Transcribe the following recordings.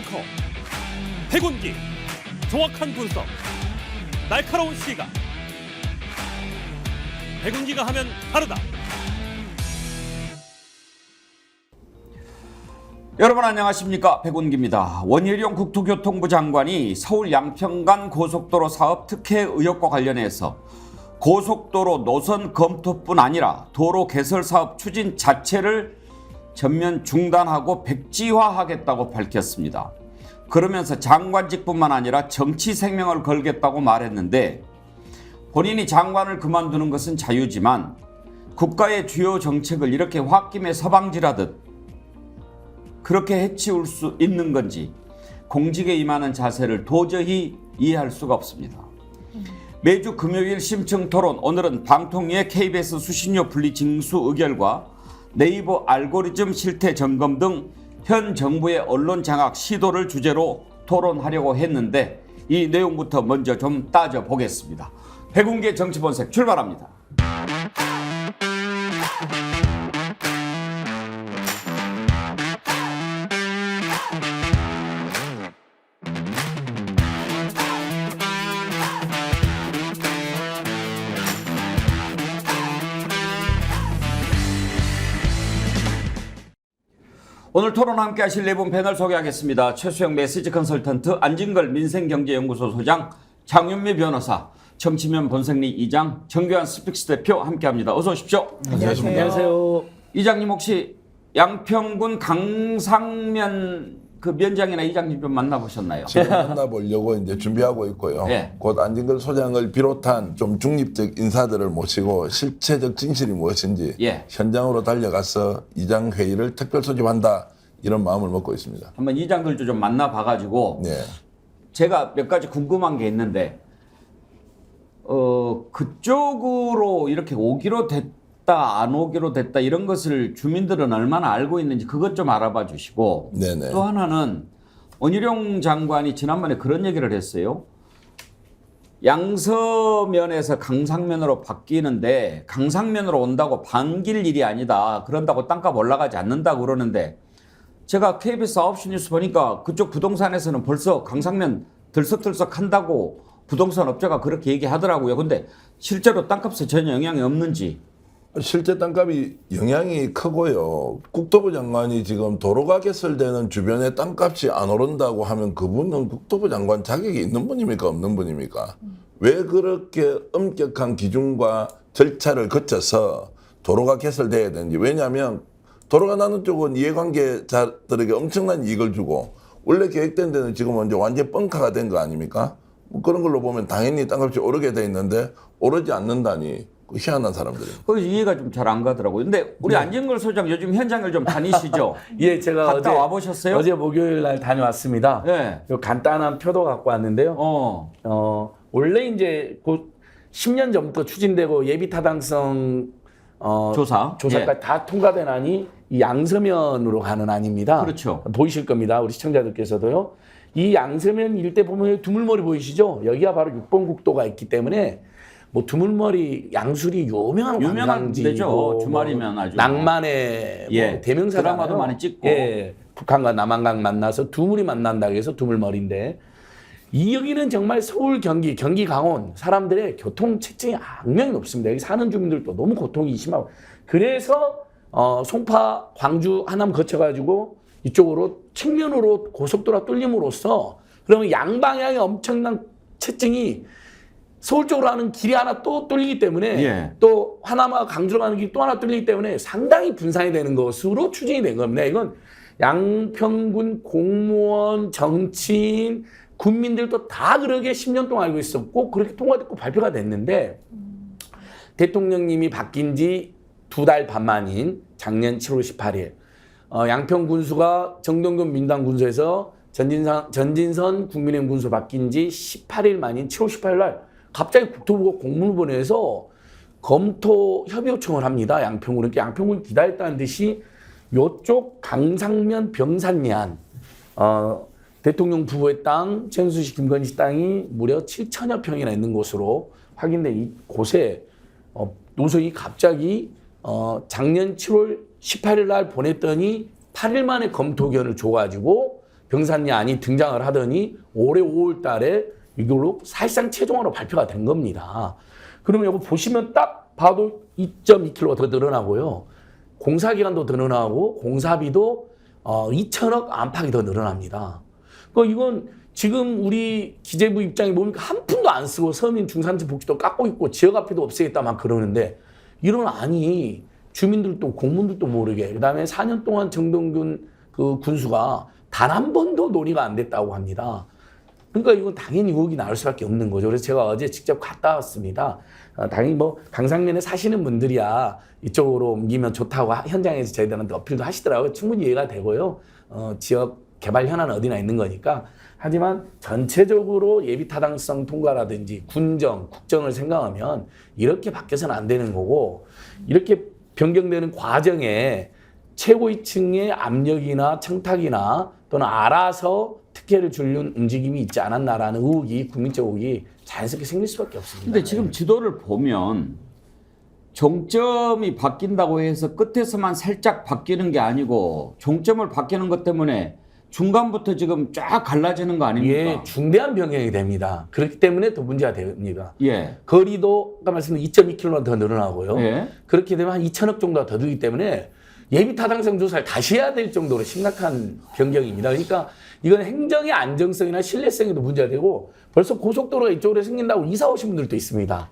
앵커 백운기, 정확한 분석, 날카로운 시각. 백운기가 하면 다르다. 여러분 안녕하십니까, 백운기입니다. 원희룡 국토교통부 장관이 서울 양평간 고속도로 사업 특혜 의혹과 관련해서 고속도로 노선 검토뿐 아니라 도로 개설 사업 추진 자체를 전면 중단하고 백지화하겠다고 밝혔습니다. 그러면서 장관직뿐만 아니라 정치 생명을 걸겠다고 말했는데, 본인이 장관을 그만두는 것은 자유지만 국가의 주요 정책을 이렇게 홧김에 서방질하듯 그렇게 해치울 수 있는 건지 공직에 임하는 자세를 도저히 이해할 수가 없습니다. 매주 금요일 심층 토론, 오늘은 방통위의 KBS 수신료 분리 징수 의결과 네이버 알고리즘 실태 점검 등 현 정부의 언론 장악 시도를 주제로 토론하려고 했는데, 이 내용부터 먼저 좀 따져보겠습니다. 백운기의 정치본색 출발합니다. 오늘 토론 함께 하실 네 분 패널 소개하겠습니다. 최수영 메시지 컨설턴트, 안진걸 민생경제연구소 소장, 장윤미 변호사, 정치면 본색리 이장, 정교한 스픽스 대표 함께합니다. 어서 오십시오. 안녕하세요. 이장님, 혹시 양평군 강상면 그 면장이나 이장님 좀 만나보셨나요? 지금 만나보려고 이제 준비하고 있고요. 네. 곧 안진걸 소장을 비롯한 좀 중립적 인사들을 모시고 실체적 진실이 무엇인지 현장으로 달려가서 이장 회의를 특별 소집한다, 이런 마음을 먹고 있습니다. 한번 이장들도 좀 만나봐가지고 제가 몇 가지 궁금한 게 있는데, 그쪽으로 이렇게 오기로 됐다 안 오기로 됐다 이런 것을 주민들은 얼마나 알고 있는지 그것 좀 알아봐 주시고, 네네. 또 하나는 원희룡 장관이 지난번에 그런 얘기를 했어요. 양서면에서 강상면으로 바뀌는데 강상면으로 온다고 반길 일이 아니다, 그런다고 땅값 올라가지 않는다 그러는데, 제가 KBS 9시 뉴스 보니까 그쪽 부동산에서는 벌써 강상면 들썩들썩 한다고 부동산 업자가 그렇게 얘기하더라고요. 근데 실제로 땅값에 전혀 영향이 없는지. 실제 땅값이 영향이 크고요. 국토부 장관이 지금 도로가 개설되는 주변에 땅값이 안 오른다고 하면 그분은 국토부 장관 자격이 있는 분입니까, 없는 분입니까? 왜 그렇게 엄격한 기준과 절차를 거쳐서 도로가 개설돼야 되는지. 왜냐하면 도로가 나는 쪽은 이해관계자들에게 엄청난 이익을 주고, 원래 계획된 데는 지금 이제 완전 뻥카가 된 거 아닙니까? 뭐 그런 걸로 보면 당연히 땅값이 오르게 돼 있는데 오르지 않는다니 희한한 사람들이에요. 거기서 이해가 좀 잘 안 가더라고요. 근데 우리 안진걸 소장 요즘 현장을 좀 다니시죠? 예, 제가 갔다 와보셨어요? 어제 목요일 날 다녀왔습니다. 네. 요 간단한 표도 갖고 왔는데요. 원래 이제 곧 10년 전부터 추진되고 예비 타당성 조사까지 다 통과된 안이 이 양서면으로 가는 안입니다. 그렇죠. 보이실 겁니다, 우리 시청자들께서도요. 이 양서면 일대 보면 두물머리 보이시죠? 여기가 바로 6번 국도가 있기 때문에 뭐 두물머리 양술이 유명한 데죠. 주말이면 아주 낭만의 뭐 대명사잖아요. 드라마도 많이 찍고. 북한과 남한강 만나서 두물이 만난다고 해서 두물머리인데, 이 여기는 정말 서울, 경기 강원 사람들의 교통 체증이 악명이 높습니다. 여기 사는 주민들도 너무 고통이 심하고, 그래서 송파, 광주, 하남 거쳐가지고 이쪽으로 측면으로 고속도로가 뚫림으로써, 그러면 양방향의 엄청난 체증이 서울 쪽으로 하는 길이 하나 또 뚫리기 때문에 또 하남과 강주로 가는 길이 또 하나 뚫리기 때문에 상당히 분산이 되는 것으로 추진이 된 겁니다. 이건 양평군 공무원, 정치인, 국민들도 다 그렇게 10년 동안 알고 있었고, 그렇게 통과됐고 발표가 됐는데, 대통령님이 바뀐 지 2달 반 만인 작년 7월 18일 양평군수가 정동근 민주당 군수에서 전진선 국민의힘 군수 바뀐 지 18일 만인 7월 18일 날 갑자기 국토부가 공문을 보내서 검토 협의 요청을 합니다. 양평군은 양평군을 기다렸다는 듯이 요쪽 강상면 병산리안 대통령 부부의 땅, 최은순 씨, 김건희 씨 땅이 무려 7천여 평이나 있는 곳으로 확인된 이곳에 노선이 갑자기 작년 7월 18일 날 보냈더니 8일 만에 검토 의견을 줘가지고 병산안이 등장을 하더니 올해 5월 달에 이걸로 사실상 최종으로 발표가 된 겁니다. 그러면 여기 보시면 딱 봐도 2.2kg가 더 늘어나고요. 공사기간도 더 늘어나고 공사비도 2천억 안팎이 더 늘어납니다. 그러니까 이건 지금 우리 기재부 입장에 보니까 한 푼도 안 쓰고 서민 중산층 복지도 깎고 있고 지역화폐도 없애겠다 막 그러는데 이런 안이 주민들도 공무원들도 모르게 그다음에 4년 동안 정동균 그 군수가 단 한 번도 논의가 안 됐다고 합니다. 그러니까 이건 당연히 의혹이 나올 수밖에 없는 거죠. 그래서 제가 어제 직접 갔다 왔습니다. 당연히 뭐 강상면에 사시는 분들이야 이쪽으로 옮기면 좋다고 현장에서 저희들한테 어필도 하시더라고요. 충분히 이해가 되고요. 지역 개발 현안은 어디나 있는 거니까. 하지만 전체적으로 예비타당성 통과라든지 군정, 국정을 생각하면 이렇게 바뀌어서는 안 되는 거고 이렇게 변경되는 과정에 최고위층의 압력이나 청탁이나 또는 알아서 특혜를 주려는 움직임이 있지 않았나라는 의혹이 국민적 의혹이 자연스럽게 생길 수밖에 없습니다. 근데 지금 지도를 보면 종점이 바뀐다고 해서 끝에서만 살짝 바뀌는 게 아니고 종점을 바뀌는 것 때문에 중간부터 지금 쫙 갈라지는 거 아닙니까? 예, 중대한 변경이 됩니다. 그렇기 때문에 더 문제가 됩니다. 예. 거리도 아까 말씀드린 2.2km 더 늘어나고요. 예. 그렇게 되면 한 2천억 정도가 더 들기 때문에 예비타당성 조사를 다시 해야 될 정도로 심각한 변경입니다. 그러니까 이건 행정의 안정성이나 신뢰성에도 문제가 되고 벌써 고속도로가 이쪽으로 생긴다고 이사 오신 분들도 있습니다.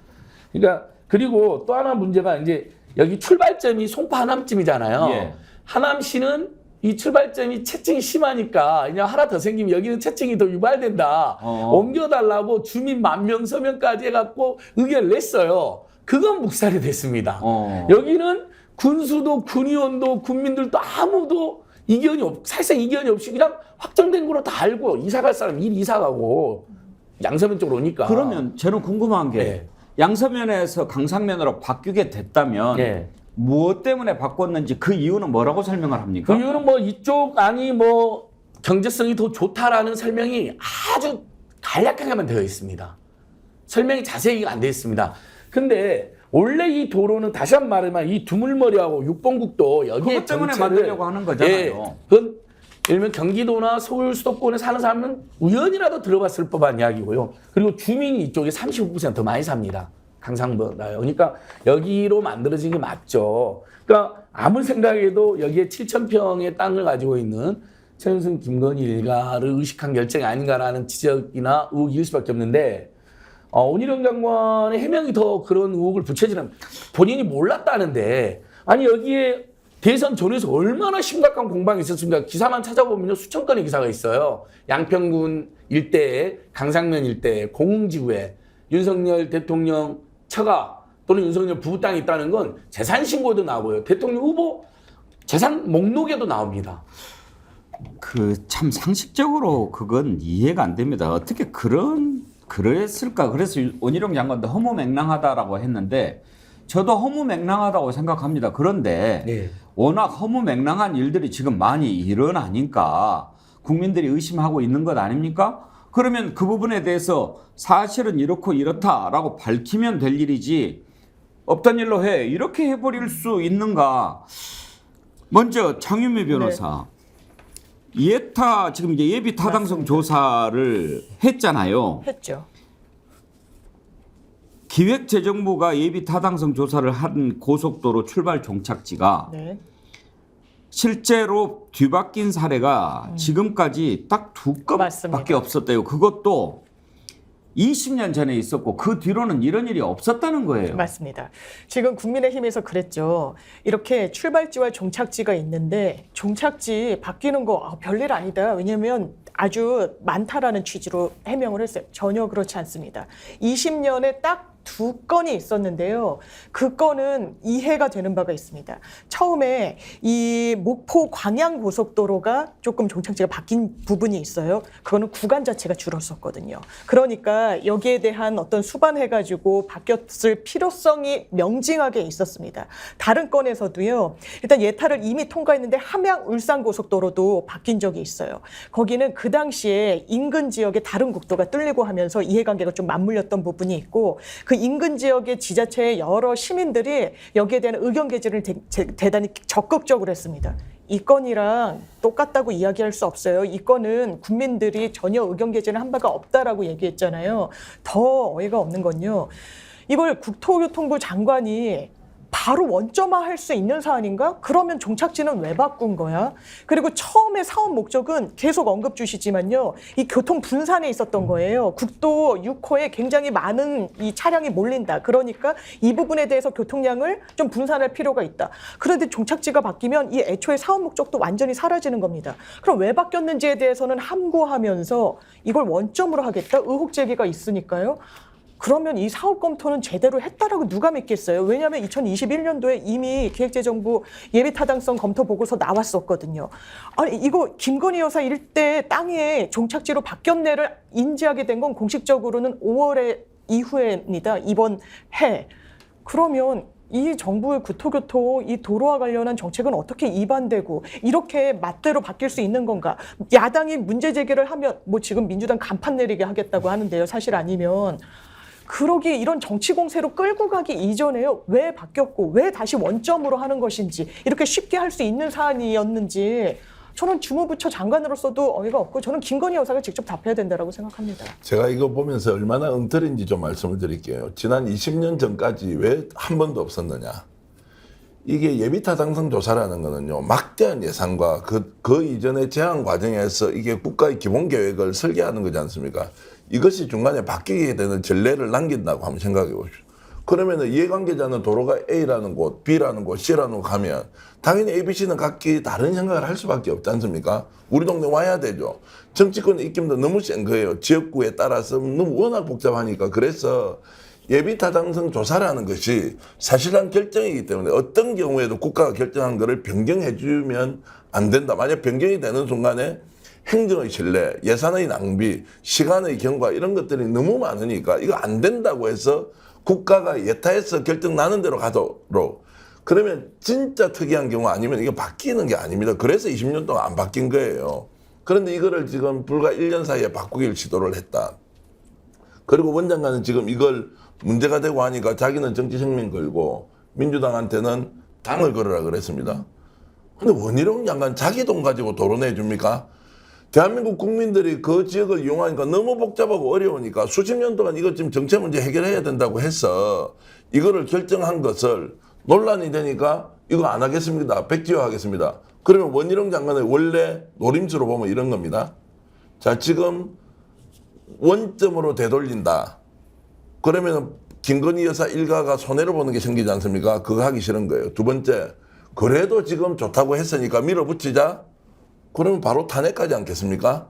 그러니까 그리고 또 하나 문제가 이제 여기 출발점이 송파 하남쯤이잖아요. 예. 하남시는 이 출발점이 채증이 심하니까 그냥 하나 더 생기면 여기는 채증이 더 유발된다. 옮겨달라고 주민 10,000명 서명까지 해갖고 의견을 냈어요. 그건 묵살이 됐습니다. 여기는 군수도 군의원도 국민들도 아무도 사실상 이견이 없이 그냥 확정된 거로 다 알고 이사 갈 사람 이리 이사 가고 양서면 쪽으로 오니까. 그러면 저는 궁금한 게 네. 양서면에서 강상면으로 바뀌게 됐다면 네. 무엇 때문에 바꿨는지 그 이유는 뭐라고 설명을 합니까? 그 이유는 뭐 이쪽 안이 뭐 경제성이 더 좋다라는 설명이 아주 간략하게만 되어 있습니다. 설명이 자세히 안 되어 있습니다. 근데 원래 이 도로는 다시 한 번 말하면 이 두물머리하고 6번 국도 여기에 그것 때문에 전체를- 만들려고 하는 거잖아요. 예, 그건 예를 들면 경기도나 서울 수도권에 사는 사람은 우연이라도 들어봤을 법한 이야기고요. 그리고 주민이 이쪽에 35% 더 많이 삽니다. 강상보다요. 그러니까 여기로 만들어진 게 맞죠. 그러니까 아무 생각해도 여기에 7,000평의 땅을 가지고 있는 최은순, 김건희 일가를 의식한 결정이 아닌가라는 지적이나 의혹이 일 수밖에 없는데 원희룡 장관의 해명이 더 그런 의혹을 부채질하는 본인이 몰랐다는데 아니 여기에 대선 전에서 얼마나 심각한 공방이 있었습니까? 기사만 찾아보면 수천 건의 기사가 있어요. 양평군 일대에 강상면 일대에 공흥지구에 윤석열 대통령 처가 또는 윤석열 부부 땅이 있다는 건 재산 신고에도 나오고요. 대통령 후보 재산 목록에도 나옵니다. 그 참 상식적으로 그건 이해가 안 됩니다. 어떻게 그랬을까? 그래서 원희룡 장관도 허무맹랑하다라고 했는데 저도 허무맹랑하다고 생각합니다. 그런데 네. 워낙 허무맹랑한 일들이 지금 많이 일어나니까 국민들이 의심하고 있는 것 아닙니까? 그러면 그 부분에 대해서 사실은 이렇고 이렇다라고 밝히면 될 일이지 없던 일로 해 이렇게 해버릴 수 있는가? 먼저 장윤미 변호사 지금 이제 예비 타당성 조사를 했잖아요. 했죠. 기획재정부가 예비 타당성 조사를 한 고속도로 출발 종착지가 네. 실제로 뒤바뀐 사례가 지금까지 딱 2건밖에 맞습니다. 없었대요. 그것도 20년 전에 있었고 그 뒤로는 이런 일이 없었다는 거예요. 맞습니다. 지금 국민의힘에서 그랬죠. 이렇게 출발지와 종착지가 있는데 종착지 바뀌는 거 별일 아니다. 왜냐하면 아주 많다라는 취지로 해명을 했어요. 전혀 그렇지 않습니다. 20년에 딱 2건이 있었는데요. 그 건은 이해가 되는 바가 있습니다. 처음에 이 목포 광양 고속도로가 조금 종착지가 바뀐 부분이 있어요. 그거는 구간 자체가 줄었었거든요. 그러니까 여기에 대한 어떤 수반해가지고 바뀌었을 필요성이 명징하게 있었습니다. 다른 건에서도요. 일단 예타를 이미 통과했는데 함양 울산 고속도로도 바뀐 적이 있어요. 거기는 그 당시에 인근 지역에 다른 국도가 뚫리고 하면서 이해관계가 좀 맞물렸던 부분이 있고 그 인근 지역의 지자체의 여러 시민들이 여기에 대한 의견 개진을 대단히 적극적으로 했습니다. 이 건이랑 똑같다고 이야기할 수 없어요. 이 건은 국민들이 전혀 의견 개진을 한 바가 없다라고 얘기했잖아요. 더 어이가 없는 건요. 이걸 국토교통부 장관이 바로 원점화할 수 있는 사안인가? 그러면 종착지는 왜 바꾼 거야? 그리고 처음에 사업 목적은 계속 언급 주시지만요. 이 교통 분산에 있었던 거예요. 국도 6호에 굉장히 많은 이 차량이 몰린다. 그러니까 이 부분에 대해서 교통량을 좀 분산할 필요가 있다. 그런데 종착지가 바뀌면 이 애초에 사업 목적도 완전히 사라지는 겁니다. 그럼 왜 바뀌었는지에 대해서는 함구하면서 이걸 원점으로 하겠다? 의혹 제기가 있으니까요. 그러면 이 사업 검토는 제대로 했다라고 누가 믿겠어요? 왜냐하면 2021년도에 이미 기획재정부 예비타당성 검토 보고서 나왔었거든요. 아니 이거 김건희 여사 일대 땅에 종착지로 바뀌었네를 인지하게 된 건 공식적으로는 5월에 이후입니다. 이번 해. 그러면 이 정부의 국토교통, 이 도로와 관련한 정책은 어떻게 입안되고 이렇게 맛대로 바뀔 수 있는 건가? 야당이 문제 제기를 하면 뭐 지금 민주당 간판 내리게 하겠다고 하는데요. 사실 아니면. 그러기에 이런 정치 공세로 끌고 가기 이전에요. 왜 바뀌었고 왜 다시 원점으로 하는 것인지 이렇게 쉽게 할 수 있는 사안이었는지 저는 주무부처 장관으로서도 어이가 없고 저는 김건희 여사가 직접 답해야 된다고 생각합니다. 제가 이거 보면서 얼마나 엉터리인지 좀 말씀을 드릴게요. 지난 20년 전까지 왜 한 번도 없었느냐. 이게 예비타당성 조사라는 거는요. 막대한 예산과 그 이전의 제한 과정에서 이게 국가의 기본 계획을 설계하는 거지 않습니까? 이것이 중간에 바뀌게 되는 전례를 남긴다고 한번 생각해 보십시오. 그러면 이해관계자는 도로가 A라는 곳, B라는 곳, C라는 곳 가면 당연히 A, B, C는 각기 다른 생각을 할 수밖에 없지 않습니까? 우리 동네 와야 되죠. 정치권의 입김도 너무 센 거예요. 지역구에 따라서 너무 워낙 복잡하니까. 그래서 예비타당성 조사라는 것이 사실상 결정이기 때문에 어떤 경우에도 국가가 결정한 것을 변경해 주면 안 된다. 만약 변경이 되는 순간에 행정의 신뢰, 예산의 낭비, 시간의 경과 이런 것들이 너무 많으니까 이거 안 된다고 해서 국가가 예타해서 결정 나는 대로 가도록 그러면 진짜 특이한 경우 아니면 이게 바뀌는 게 아닙니다. 그래서 20년 동안 안 바뀐 거예요. 그런데 이거를 지금 불과 1년 사이에 바꾸기를 시도를 했다. 그리고 원장관은 지금 이걸 문제가 되고 하니까 자기는 정치 생명 걸고 민주당한테는 당을 걸으라 그랬습니다. 근데 원희룡 장관 자기 돈 가지고 도로 내줍니까? 대한민국 국민들이 그 지역을 이용하니까 너무 복잡하고 어려우니까 수십 년 동안 이거 지금 정체 문제 해결해야 된다고 해서 이거를 결정한 것을 논란이 되니까 이거 안 하겠습니다. 백지화하겠습니다. 그러면 원희룡 장관의 원래 노림수로 보면 이런 겁니다. 자, 지금 원점으로 되돌린다. 그러면 김건희 여사 일가가 손해를 보는 게 생기지 않습니까? 그거 하기 싫은 거예요. 두 번째, 그래도 지금 좋다고 했으니까 밀어붙이자. 그러면 바로 탄핵하지 않겠습니까?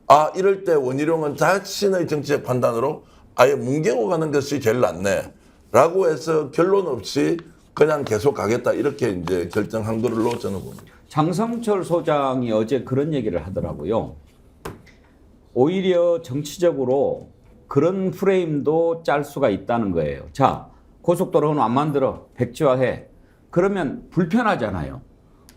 아, 이럴 때 원희룡은 자신의 정치적 판단으로 아예 뭉개고 가는 것이 제일 낫네. 라고 해서 결론 없이 그냥 계속 가겠다. 이렇게 이제 결정한 걸로 저는 봅니다. 장성철 소장이 어제 그런 얘기를 하더라고요. 오히려 정치적으로 그런 프레임도 짤 수가 있다는 거예요. 자, 고속도로는 안 만들어. 백지화해. 그러면 불편하잖아요.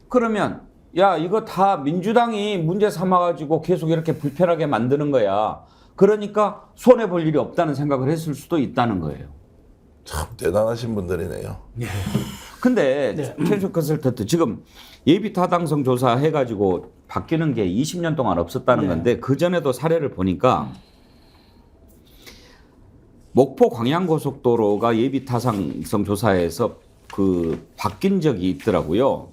그러면 야, 이거 다 민주당이 문제 삼아가지고 계속 이렇게 불편하게 만드는 거야. 그러니까 손해볼 일이 없다는 생각을 했을 수도 있다는 거예요. 참 대단하신 분들이네요. 근데 최수 컨설턴트 지금 예비타당성 조사 해가지고 바뀌는 게 20년 동안 없었다는 건데 그전에도 사례를 보니까 목포 광양고속도로가 예비타당성 조사에서 그 바뀐 적이 있더라고요.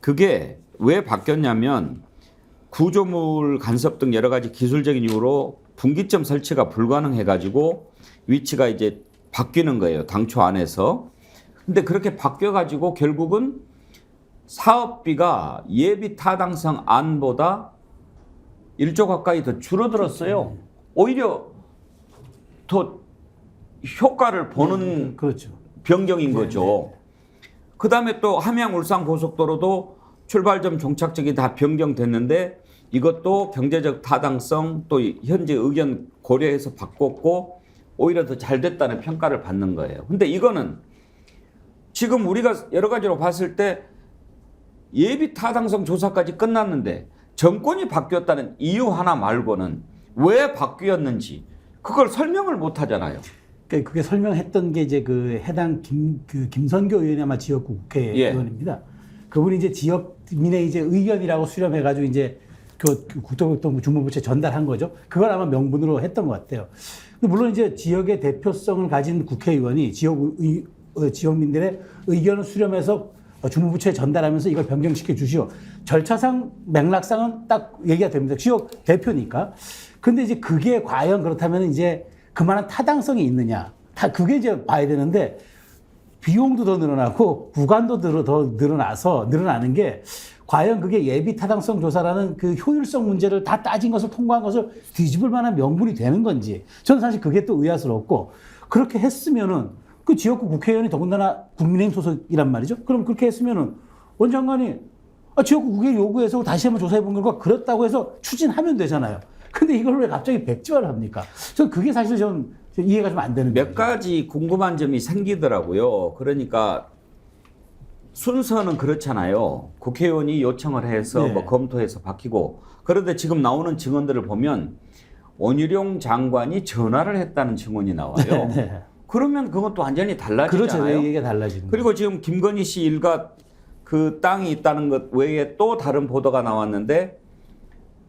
그게 왜 바뀌었냐면 구조물 간섭 등 여러 가지 기술적인 이유로 분기점 설치가 불가능해가지고 위치가 이제 바뀌는 거예요. 당초 안에서. 근데 그렇게 바뀌어가지고 결국은 사업비가 예비 타당성 안보다 1조 가까이 더 줄어들었어요. 오히려 더 효과를 보는 그렇죠. 변경인 거죠. 그다음에 또 함양 울산 고속도로도 출발점 종착역이 다 변경됐는데 이것도 경제적 타당성 또 현재 의견 고려해서 바꿨고 오히려 더 잘 됐다는 평가를 받는 거예요. 근데 이거는 지금 우리가 여러 가지로 봤을 때 예비 타당성 조사까지 끝났는데 정권이 바뀌었다는 이유 하나 말고는 왜 바뀌었는지 그걸 설명을 못 하잖아요. 그러니까 그게 설명했던 게 이제 그 해당 김선교 의원이 아마 지역구 국회의원입니다. 그분이 이제 지역민의 이제 의견이라고 수렴해가지고 이제 그 국토교통부 주무부처에 전달한 거죠. 그걸 아마 명분으로 했던 것 같아요. 근데 물론 이제 지역의 대표성을 가진 국회의원이 지역민들의 의견을 수렴해서 주무부처에 전달하면서 이걸 변경시켜 주시오. 절차상 맥락상은 딱 얘기가 됩니다. 지역 대표니까. 근데 이제 그게 과연 그렇다면 이제 그만한 타당성이 있느냐. 그게 이제 봐야 되는데 비용도 더 늘어나고 구간도 더 늘어나는 게 과연 그게 예비 타당성 조사라는 그 효율성 문제를 다 따진 것을 통과한 것을 뒤집을 만한 명분이 되는 건지 저는 사실 그게 또 의아스럽고 그렇게 했으면은 그 지역구 국회의원이 더군다나 국민의힘 소속이란 말이죠. 그럼 그렇게 했으면은 원 장관이 지역구 국회 요구해서 다시 한번 조사해 본 결과 그렇다고 해서 추진하면 되잖아요. 근데 이걸 왜 갑자기 백지화를 합니까? 저는 그게 사실 좀 이해가 좀 안 되는 몇 가지 궁금한 점이 생기더라고요. 그러니까 순서는 그렇잖아요. 국회의원이 요청을 해서 네. 뭐 검토해서 바뀌고 그런데 지금 나오는 증언들을 보면 원희룡 장관이 전화를 했다는 증언이 나와요. 네. 그러면 그것도 완전히 달라지잖아요. 그렇죠. 얘기가 달라지는 그리고 지금 김건희 씨 일가 그 땅이 있다는 것 외에 또 다른 보도가 나왔는데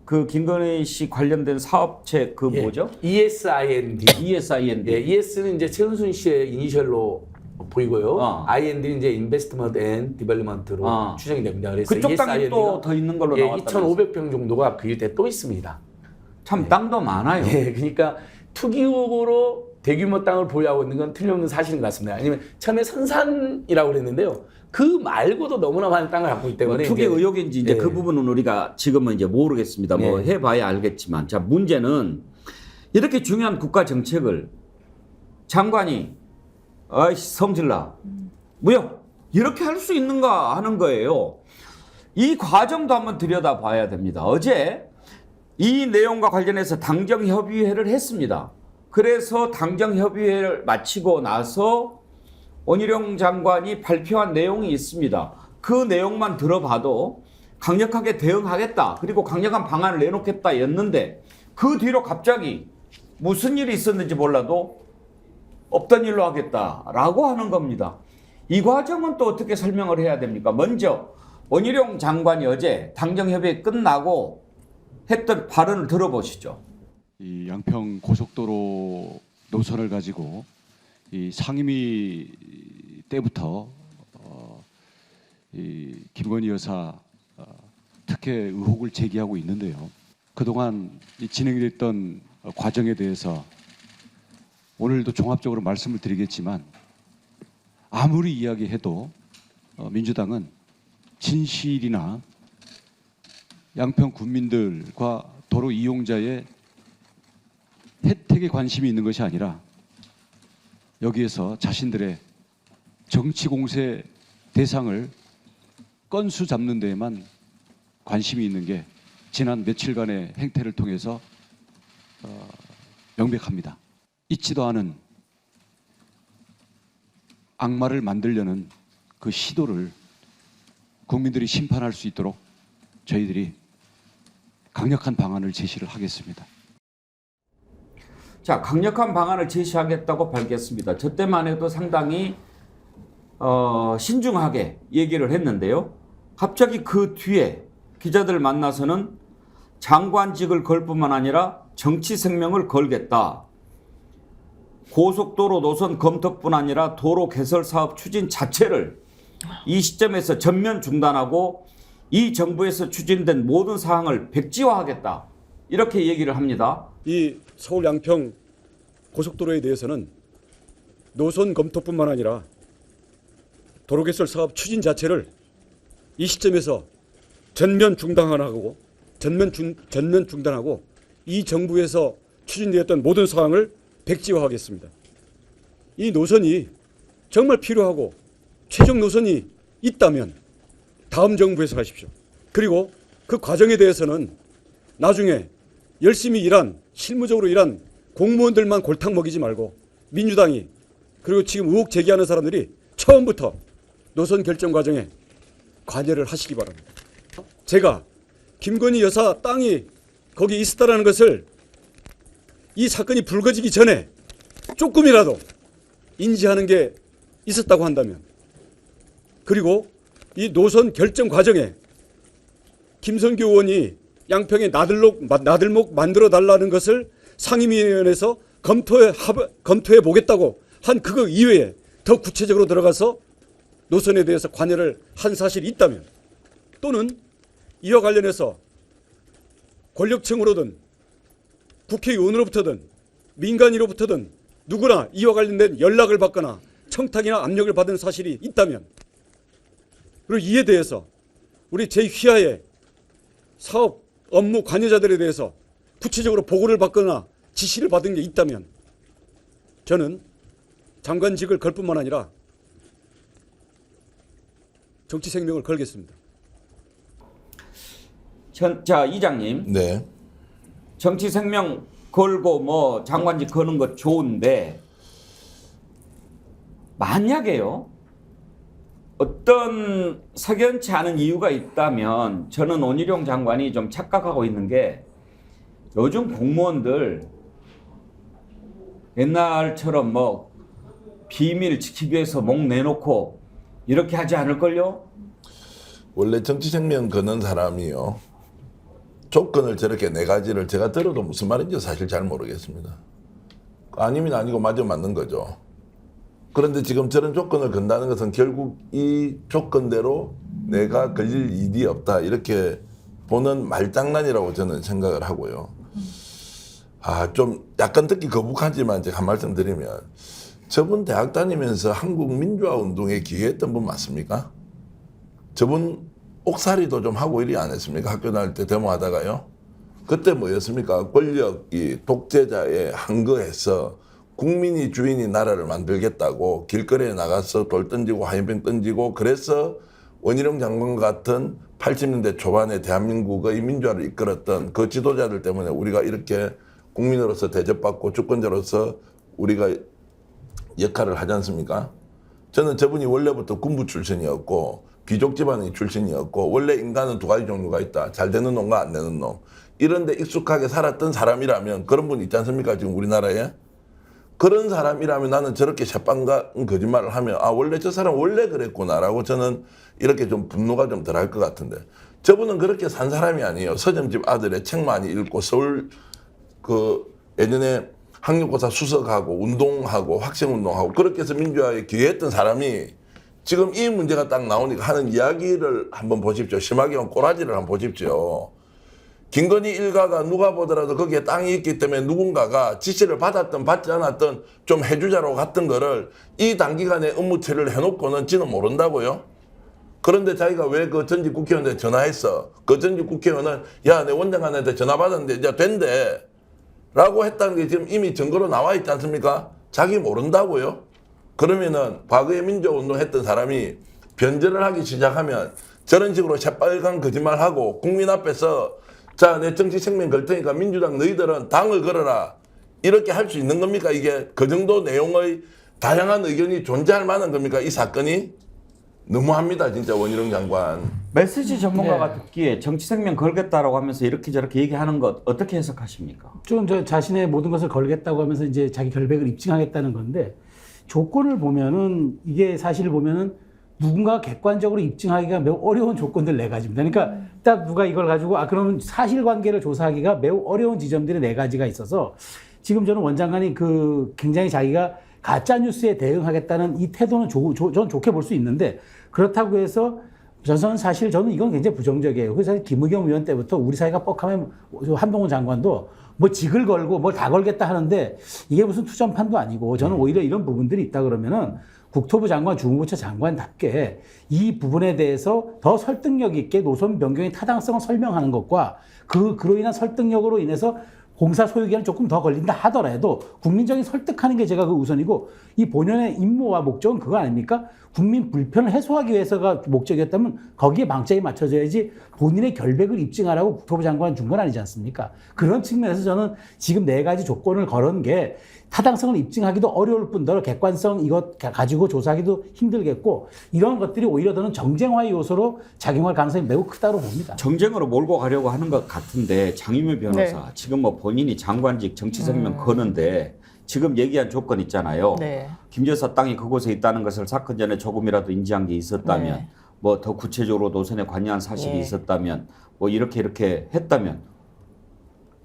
그 김건희 씨 관련된 사업체 그 뭐죠? ESIND. ESIND. 예, ES는 이제 최은순 씨의 이니셜로 보이고요. IND는 이제 Investment and Development로 추정이 됩니다. 그래서 그쪽 땅이 ESIND 또 더 있는 걸로 예, 나왔다면서요. 2,500평 정도가 그 일대 또 있습니다. 참 땅도 많아요. 예, 그러니까 투기 의혹으로 대규모 땅을 보유하고 있는 건 틀림없는 사실인 것 같습니다. 아니면 처음에 선산이라고 그랬는데요. 그 말고도 너무나 많은 땅을 갖고 있기 때문에 투기 의혹인지 이제 예. 그 부분은 우리가 지금은 이제 모르겠습니다. 뭐 예. 해봐야 알겠지만, 자 문제는 이렇게 중요한 국가 정책을 장관이 아이씨 성질나 무역 이렇게 할 수 있는가 하는 거예요. 이 과정도 한번 들여다봐야 됩니다. 어제 이 내용과 관련해서 당정협의회를 했습니다. 그래서 당정협의회를 마치고 나서 원희룡 장관이 발표한 내용이 있습니다. 그 내용만 들어봐도 강력하게 대응하겠다. 그리고 강력한 방안을 내놓겠다였는데 그 뒤로 갑자기 무슨 일이 있었는지 몰라도 없던 일로 하겠다라고 하는 겁니다. 이 과정은 또 어떻게 설명을 해야 됩니까? 먼저 원희룡 장관이 어제 당정협의회 끝나고 했던 발언을 들어보시죠. 이 양평 고속도로 노선을 가지고 이 상임위 때부터 이 김건희 여사 특혜 의혹을 제기하고 있는데요. 그동안 이 진행됐던 과정에 대해서 오늘도 종합적으로 말씀을 드리겠지만 아무리 이야기해도 민주당은 진실이나 양평 군민들과 도로 이용자의 혜택에 관심이 있는 것이 아니라 여기에서 자신들의 정치 공세 대상을 건수 잡는 데에만 관심이 있는 게 지난 며칠간의 행태를 통해서 명백합니다. 있지도 않은 악마를 만들려는 그 시도를 국민들이 심판할 수 있도록 저희들이 강력한 방안을 제시를 하겠습니다. 자, 강력한 방안을 제시하겠다고 밝혔습니다. 저 때만 해도 상당히 신중하게 얘기를 했는데요. 갑자기 그 뒤에 기자들 만나서는 장관직을 걸 뿐만 아니라 정치 생명을 걸겠다. 고속도로 노선 검토뿐 아니라 도로 개설 사업 추진 자체를 이 시점에서 전면 중단하고 이 정부에서 추진된 모든 사항을 백지화하겠다. 이렇게 얘기를 합니다. 이 서울 양평 고속도로에 대해서는 노선 검토뿐만 아니라 도로 개설 사업 추진 자체를 이 시점에서 전면 중단하고 이 정부에서 추진되었던 모든 사항을 백지화하겠습니다. 이 노선이 정말 필요하고 최종 노선이 있다면 다음 정부에서 하십시오. 그리고 그 과정에 대해서는 나중에 열심히 실무적으로 일한 공무원들만 골탕 먹이지 말고 민주당이 그리고 지금 의혹 제기하는 사람들이 처음부터 노선 결정 과정에 관여를 하시기 바랍니다. 제가 김건희 여사 땅이 거기 있었다는 것을 이 사건이 불거지기 전에 조금이라도 인지하는 게 있었다고 한다면, 그리고 이 노선 결정 과정에 김선규 의원이 양평에 나들목 만들어 달라는 것을 상임위원회에서 검토해 보겠다고 한 그거 이외에 더 구체적으로 들어가서 노선에 대해서 관여를 한 사실이 있다면, 또는 이와 관련해서 권력층으로든 국회의원으로부터든 민간인으로부터든 누구나 이와 관련된 연락을 받거나 청탁이나 압력을 받은 사실이 있다면, 그리고 이에 대해서 우리 제2화의 사업 업무 관여자들에 대해서 구체적으로 보고를 받거나 지시를 받은 게 있다면, 저는 장관직을 걸 뿐만 아니라 정치 생명을 걸겠습니다. 자, 이장님. 네. 정치 생명 걸고 뭐 장관직 거는 거 좋은데, 만약에요, 어떤 석연치 않은 이유가 있다면 저는 원희룡 장관이 좀 착각하고 있는 게, 요즘 공무원들 옛날처럼 뭐 비밀 지키기 위해서 목 내놓고 이렇게 하지 않을걸요? 원래 정치 생명 거는 사람이요, 조건을 저렇게 4가지를 제가 들어도 무슨 말인지 사실 잘 모르겠습니다. 아니면 아니고 맞으면 맞는 거죠. 그런데 지금 저런 조건을 건다는 것은 결국 이 조건대로 내가 걸릴 일이 없다, 이렇게 보는 말장난이라고 저는 생각을 하고요. 좀 약간 듣기 거북하지만 제가 한 말씀 드리면, 저분 대학 다니면서 한국 민주화 운동에 기여했던 분 맞습니까? 저분 옥살이도 좀 하고 이리 안 했습니까? 학교 다닐 때 데모하다가요. 그때 뭐였습니까? 권력이 독재자에 항거해서 국민이 주인이 나라를 만들겠다고 길거리에 나가서 돌 던지고 화염병 던지고, 그래서 원희룡 장관 같은 80년대 초반에 대한민국의 민주화를 이끌었던 그 지도자들 때문에 우리가 이렇게 국민으로서 대접받고 주권자로서 우리가 역할을 하지 않습니까? 저는 저분이 원래부터 군부 출신이었고 귀족 집안의 출신이었고, 원래 인간은 2가지 종류가 있다, 잘 되는 놈과 안 되는 놈, 이런 데 익숙하게 살았던 사람이라면, 그런 분 있지 않습니까 지금 우리나라에? 그런 사람이라면 나는 저렇게 새빵간 거짓말을 하면, 원래 저 사람 원래 그랬구나라고 저는 이렇게 좀 분노가 좀 덜할 것 같은데, 저분은 그렇게 산 사람이 아니에요. 서점집 아들의 책 많이 읽고 서울 예전에 학력고사 수석하고 운동하고 학생운동하고 그렇게 해서 민주화에 기여했던 사람이 지금 이 문제가 딱 나오니까 하는 이야기를 한번 보십시오. 심하게 하면 꼬라지를 한번 보십시오. 김건희 일가가 누가 보더라도 거기에 땅이 있기 때문에 누군가가 지시를 받았든 받지 않았든 좀 해주자라고 갔던 거를 이 단기간에 업무 처리를 해놓고는 지는 모른다고요? 그런데 자기가 왜 그 전직 국회의원한테 전화했어? 그 전직 국회의원은 야, 내 원장관한테 전화 받았는데 이제 된대 라고 했다는 게 지금 이미 증거로 나와 있지 않습니까? 자기 모른다고요? 그러면은 과거에 민주화운동 했던 사람이 변절을 하기 시작하면 저런 식으로 새빨간 거짓말하고 국민 앞에서 자, 내 정치 생명 걸 테니까 민주당 너희들은 당을 걸어라, 이렇게 할 수 있는 겁니까? 이게 그 정도 내용의 다양한 의견이 존재할 만한 겁니까? 이 사건이? 너무합니다 진짜 원희룡 장관. 메시지 전문가가 듣기에 정치 생명 걸겠다라고 하면서 이렇게 저렇게 얘기하는 것 어떻게 해석하십니까? 좀 저 자신의 모든 것을 걸겠다고 하면서 이제 자기 결백을 입증하겠다는 건데, 조건을 보면은 이게 사실을 보면은 누군가 객관적으로 입증하기가 매우 어려운 조건들 4가지입니다. 그러니까 딱 누가 이걸 가지고 그러면 사실관계를 조사하기가 매우 어려운 지점들이 4가지가 있어서, 지금 저는 원장관이 굉장히 자기가 가짜 뉴스에 대응하겠다는 이 태도는 저는 좋게 볼 수 있는데, 그렇다고 해서 사실 저는 이건 굉장히 부정적이에요. 그래서 김의겸 의원 때부터 우리 사회가 뻑하면 한동훈 장관도 뭐 직을 걸고 뭘 다 걸겠다 하는데, 이게 무슨 투전판도 아니고, 저는 오히려 이런 부분들이 있다 그러면은 국토부 장관, 주무부처 장관답게 이 부분에 대해서 더 설득력 있게 노선 변경의 타당성을 설명하는 것과, 그로 인한 설득력으로 인해서 공사 소유기간은 조금 더 걸린다 하더라도 국민적인 설득하는 게 제가 우선이고, 이 본연의 임무와 목적은 그거 아닙니까? 국민 불편을 해소하기 위해서가 목적이었다면 거기에 방점이 맞춰져야지, 본인의 결백을 입증하라고 국토부 장관 준 건 아니지 않습니까? 그런 측면에서 저는 지금 4가지 조건을 걸은 게 타당성을 입증하기도 어려울 뿐더러 객관성 이것 가지고 조사하기도 힘들겠고, 이런 것들이 오히려 저는 정쟁화의 요소로 작용할 가능성이 매우 크다고 봅니다. 정쟁으로 몰고 가려고 하는 것 같은데, 장유미 변호사, 지금 뭐 본인이 장관직 정치 생명 거는데 지금 얘기한 조건 있잖아요. 네. 김 여사 땅이 그곳에 있다는 것을 사건 전에 조금이라도 인지한 게 있었다면 네. 뭐 더 구체적으로 노선에 관여한 사실이 예. 있었다면 뭐 이렇게 했다면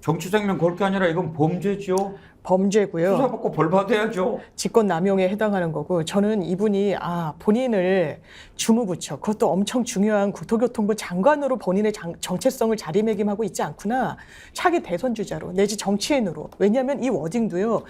정치생명 걸 게 아니라 이건 범죄죠. 범죄고요. 수사받고 벌 받아야죠. 직권남용에 해당하는 거고 저는 이분이 본인을 주무부처 그것도 엄청 중요한 국토교통부 장관으로 본인의 정체성을 자리매김하고 있지 않구나. 차기 대선 주자로 내지 정치인으로. 왜냐하면 이 워딩도요.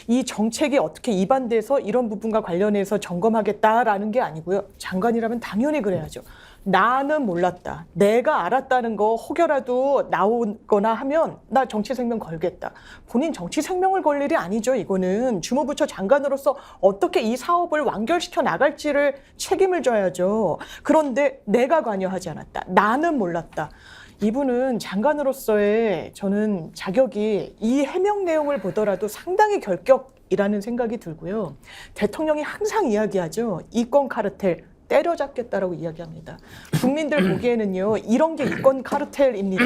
이 정책이 어떻게 입안돼서 이런 부분과 관련해서 점검하겠다라는 게 아니고요. 장관이라면 당연히 그래야죠. 나는 몰랐다. 내가 알았다는 거 혹여라도 나오거나 하면 나 정치 생명 걸겠다. 본인 정치 생명을 걸 일이 아니죠. 이거는 주무부처 장관으로서 어떻게 이 사업을 완결시켜 나갈지를 책임을 져야죠. 그런데 내가 관여하지 않았다. 나는 몰랐다. 이분은 장관으로서의 저는 자격이 이 해명 내용을 보더라도 상당히 결격이라는 생각이 들고요. 대통령이 항상 이야기하죠. 이권 카르텔. 때려잡겠다라고 이야기합니다. 국민들 보기에는요. 이런 게 이권 카르텔입니다.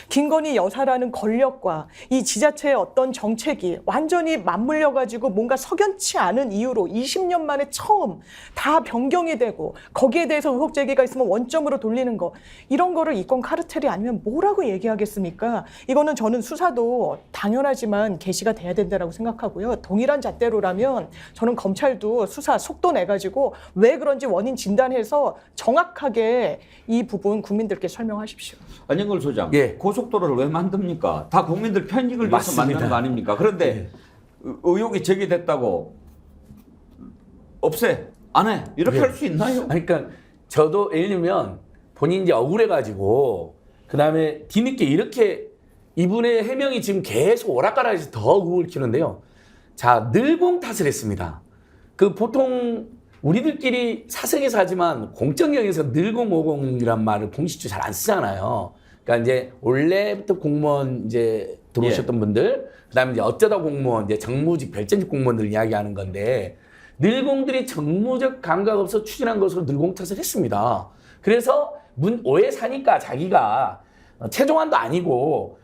김건희 여사라는 권력과 이 지자체의 어떤 정책이 완전히 맞물려가지고 뭔가 석연치 않은 이유로 20년 만에 처음 다 변경이 되고 거기에 대해서 의혹 제기가 있으면 원점으로 돌리는 거 이런 거를 이권 카르텔이 아니면 뭐라고 얘기하겠습니까? 이거는 저는 수사도 당연하지만 개시가 돼야 된다라고 생각하고요. 동일한 잣대로라면 저는 검찰도 수사 속도 내가지고 왜 그런지 원인 진단해서 정확하게 이 부분 국민들께 설명하십시오. 안영걸 소장, 예. 고속도로를 왜 만듭니까? 다 국민들 편익을 위해서 맞습니다. 만드는 거 아닙니까? 그런데 의혹이 제기됐다고 없애, 안 해. 이렇게 예. 할 수 있나요? 그러니까 저도 예를 들면 본인이 이제 억울해가지고 그 다음에 뒤늦게 이렇게 이분의 해명이 지금 계속 오락가락해서 더 의혹을 키우는데요. 자, 늘공 탓을 했습니다. 그 보통 우리들끼리 사석에서 하지만 공적영에서 늘공오공이란 말을 공식적으로 잘 안 쓰잖아요. 그러니까 이제 원래부터 공무원 이제 들어오셨던 분들, 그다음에 이제 어쩌다 공무원, 이제 정무직, 별전직 공무원들 이야기하는 건데 늘공들이 정무적 감각 없어 추진한 것으로 늘공 탓을 했습니다. 그래서 오해 사니까 자기가 최종안도 아니고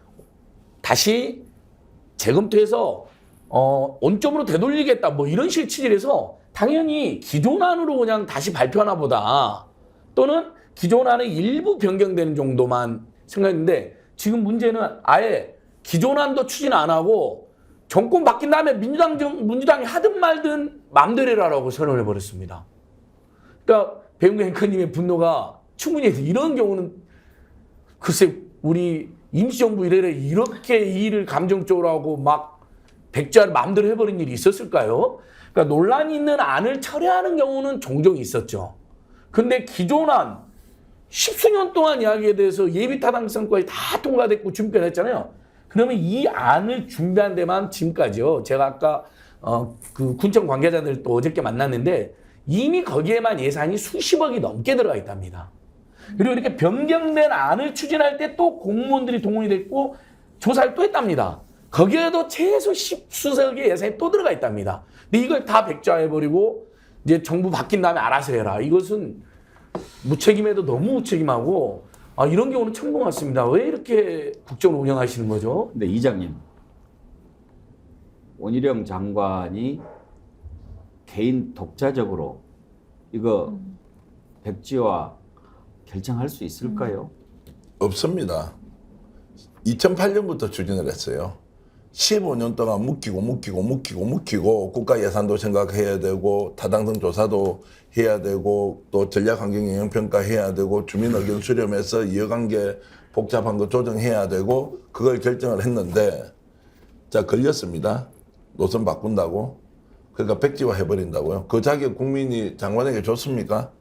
다시 재검토해서 원점으로 되돌리겠다 뭐 이런 식의 취지에서 당연히 기존안으로 그냥 다시 발표하나 보다 또는 기존안의 일부 변경되는 정도만 생각했는데 지금 문제는 아예 기존안도 추진 안 하고 정권 바뀐 다음에 민주당이 하든 말든 마음대로 해라라고 선언을 해버렸습니다. 그러니까 배용구 앵커님의 분노가 충분히 해서 이런 경우는 글쎄 우리 임시정부 이래래 이렇게 이 일을 감정적으로 하고 막 백지화를 마음대로 해버린 일이 있었을까요? 그러니까 논란이 있는 안을 철회하는 경우는 종종 있었죠. 근데 기존안 10수년 동안 이야기에 대해서 예비타당성까지 다 통과됐고 준비를 했잖아요. 그러면 이 안을 준비한 데만 지금까지요. 제가 아까 그 군청 관계자들 또 어저께 만났는데 이미 거기에만 예산이 수십억이 넘게 들어가 있답니다. 그리고 이렇게 변경된 안을 추진할 때 또 공무원들이 동원이 됐고 조사를 또 했답니다. 거기에도 최소 10수억의 예산이 또 들어가 있답니다. 근데 이걸 다 백지화해버리고 이제 정부 바뀐 다음에 알아서 해라. 이것은 무책임해도 너무 무책임하고 이런 경우는 처음 본 것 같습니다. 왜 이렇게 국정을 운영하시는 거죠? 근데 이장님, 원희룡 장관이 개인 독자적으로 이거 백지화 결정할 수 있을까요? 없습니다. 2008년부터 추진을 했어요. 15년 동안 묵히고 국가 예산도 생각해야 되고 타당성 조사도 해야 되고 또 전략환경영향평가 해야 되고 주민 의견 수렴해서 이해관계 복잡한 거 조정해야 되고 그걸 결정을 했는데 자 걸렸습니다. 노선 바꾼다고. 그러니까 백지화 해버린다고요. 그 자격 국민이 장관에게 줬습니까?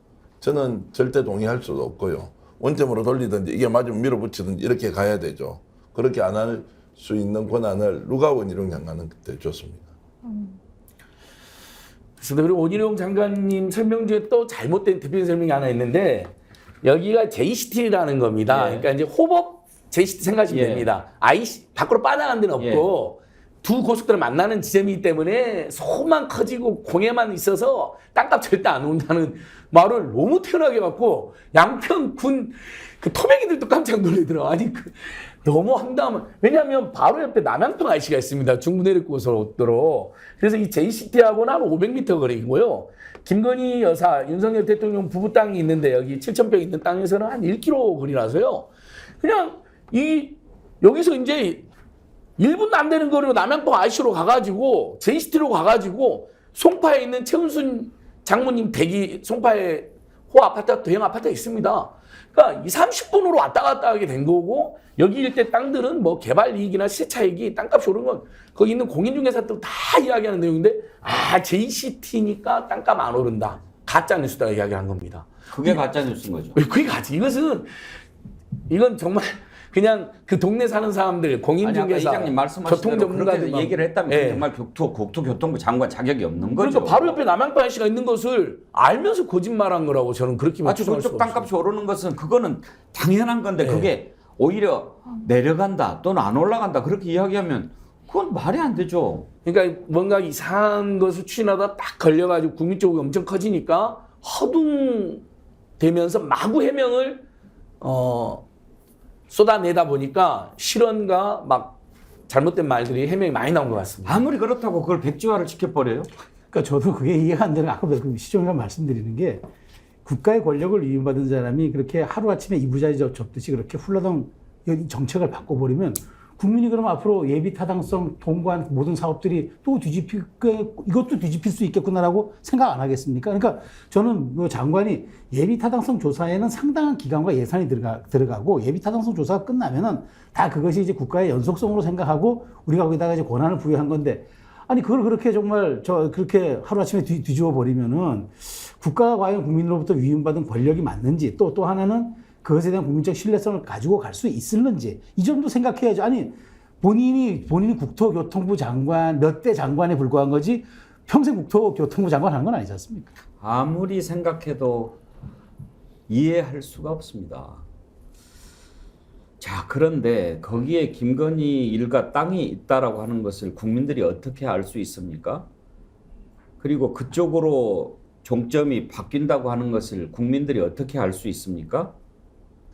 저는 절대 동의할 수도 없고요. 원점으로 돌리든지 이게 맞으면 밀어붙이든지 이렇게 가야 되죠. 그렇게 안 할 수 있는 권한을 누가 원희룡 장관은 그때 줬습니다. 그래서 그리고 원희룡 장관님 설명 중에 또 잘못된 대표 설명이 하나 있는데 여기가 JCT라는 겁니다. 예. 그러니까 이제 호법 JCT 생각하시면 예. 됩니다. 밖으로 빠져나간 데는 없고 두 고속도로 만나는 지점이기 때문에 소만 커지고 공해만 있어서 땅값 절대 안 온다는 말을 너무 태연하게 갖고 양평 군 그 토백이들도 깜짝 놀리더라. 아니 너무 황당한. 왜냐하면 바로 옆에 남양평 IC가 있습니다. 중부 내륙고속도로. 그래서 이 JCT하고는 한 500m 거리고요. 김건희 여사, 윤석열 대통령 부부 땅이 있는데 여기 7,000평 있는 땅에서는 한 1km 거리라서요. 그냥 여기서 이제 1분도 안 되는 거리로 남양평 IC로 가가지고 JCT로 가가지고 송파에 있는 최은순 장모님 댁이 송파에 호 아파트, 대형 아파트가 있습니다. 그러니까 30분으로 왔다 갔다 하게 된 거고 여기 일대 땅들은 뭐 개발 이익이나 시세 차익이 땅값이 오른 건 거기 있는 공인중개사들 다 이야기하는 내용인데 JCT니까 땅값 안 오른다. 가짜 뉴스다 이야기한 겁니다. 그게 가짜 뉴스인 거죠. 그게 가짜. 이건 정말 그냥 그 동네 사는 사람들, 공인중개사, 이장님 말씀하신 대로 그렇게 교통전문가들 얘기를 했다면 예. 정말 국토교통부 장관 자격이 없는 거죠. 그러니까 바로 옆에 남양평 IC가 있는 것을 알면서 거짓말한 거라고 저는 그렇게 추정할 수가 그쪽 땅값이 없어요. 오르는 것은 그거는 당연한 건데 네. 그게 오히려 내려간다 또는 안 올라간다 그렇게 이야기하면 그건 말이 안 되죠. 그러니까 뭔가 이상한 것을 추진하다 딱 걸려가지고 국민 쪽이 엄청 커지니까 허둥대면서 마구 해명을 쏟아내다 보니까 실언과 막 잘못된 말들이 해명이 많이 나온 것 같습니다. 아무리 그렇다고 그걸 백지화를 시켜버려요? 그러니까 저도 그게 이해가 안 되는, 아까 시종이가 말씀드리는 게, 국가의 권력을 위임받은 사람이 그렇게 하루아침에 이부자리 접듯이 그렇게 훌러덩 정책을 바꿔버리면 국민이 그럼 앞으로 예비 타당성 통과한 모든 사업들이 또 이것도 뒤집힐 수 있겠구나라고 생각 안 하겠습니까? 그러니까 저는 뭐 장관이 예비 타당성 조사에는 상당한 기간과 예산이 들어가고 예비 타당성 조사가 끝나면은 다 그것이 이제 국가의 연속성으로 생각하고 우리가 거기다가 이제 권한을 부여한 건데, 아니 그걸 그렇게 정말 그렇게 하루아침에 뒤집어 버리면은 국가가 과연 국민으로부터 위임받은 권력이 맞는지, 또 하나는 그것에 대한 국민적 신뢰성을 가지고 갈 수 있을는지, 이 점도 생각해야죠. 아니 본인이 국토교통부 장관 몇 대 장관에 불과한 거지 평생 국토교통부 장관 한 건 아니지 않습니까? 아무리 생각해도 이해할 수가 없습니다. 자, 그런데 거기에 김건희 일가 땅이 있다라고 하는 것을 국민들이 어떻게 알 수 있습니까? 그리고 그쪽으로 종점이 바뀐다고 하는 것을 국민들이 어떻게 알 수 있습니까?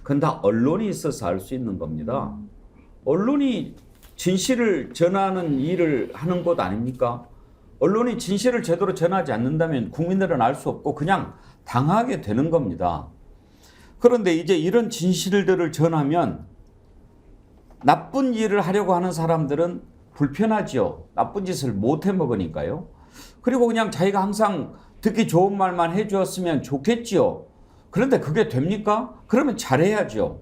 그건 다 언론이 있어서 알 수 있는 겁니다. 언론이 진실을 전하는 일을 하는 곳 아닙니까? 언론이 진실을 제대로 전하지 않는다면 국민들은 알 수 없고 그냥 당하게 되는 겁니다. 그런데 이제 이런 진실들을 전하면 나쁜 일을 하려고 하는 사람들은 불편하지요. 나쁜 짓을 못 해먹으니까요. 그리고 그냥 자기가 항상 듣기 좋은 말만 해주었으면 좋겠지요. 그런데 그게 됩니까? 그러면 잘해야죠.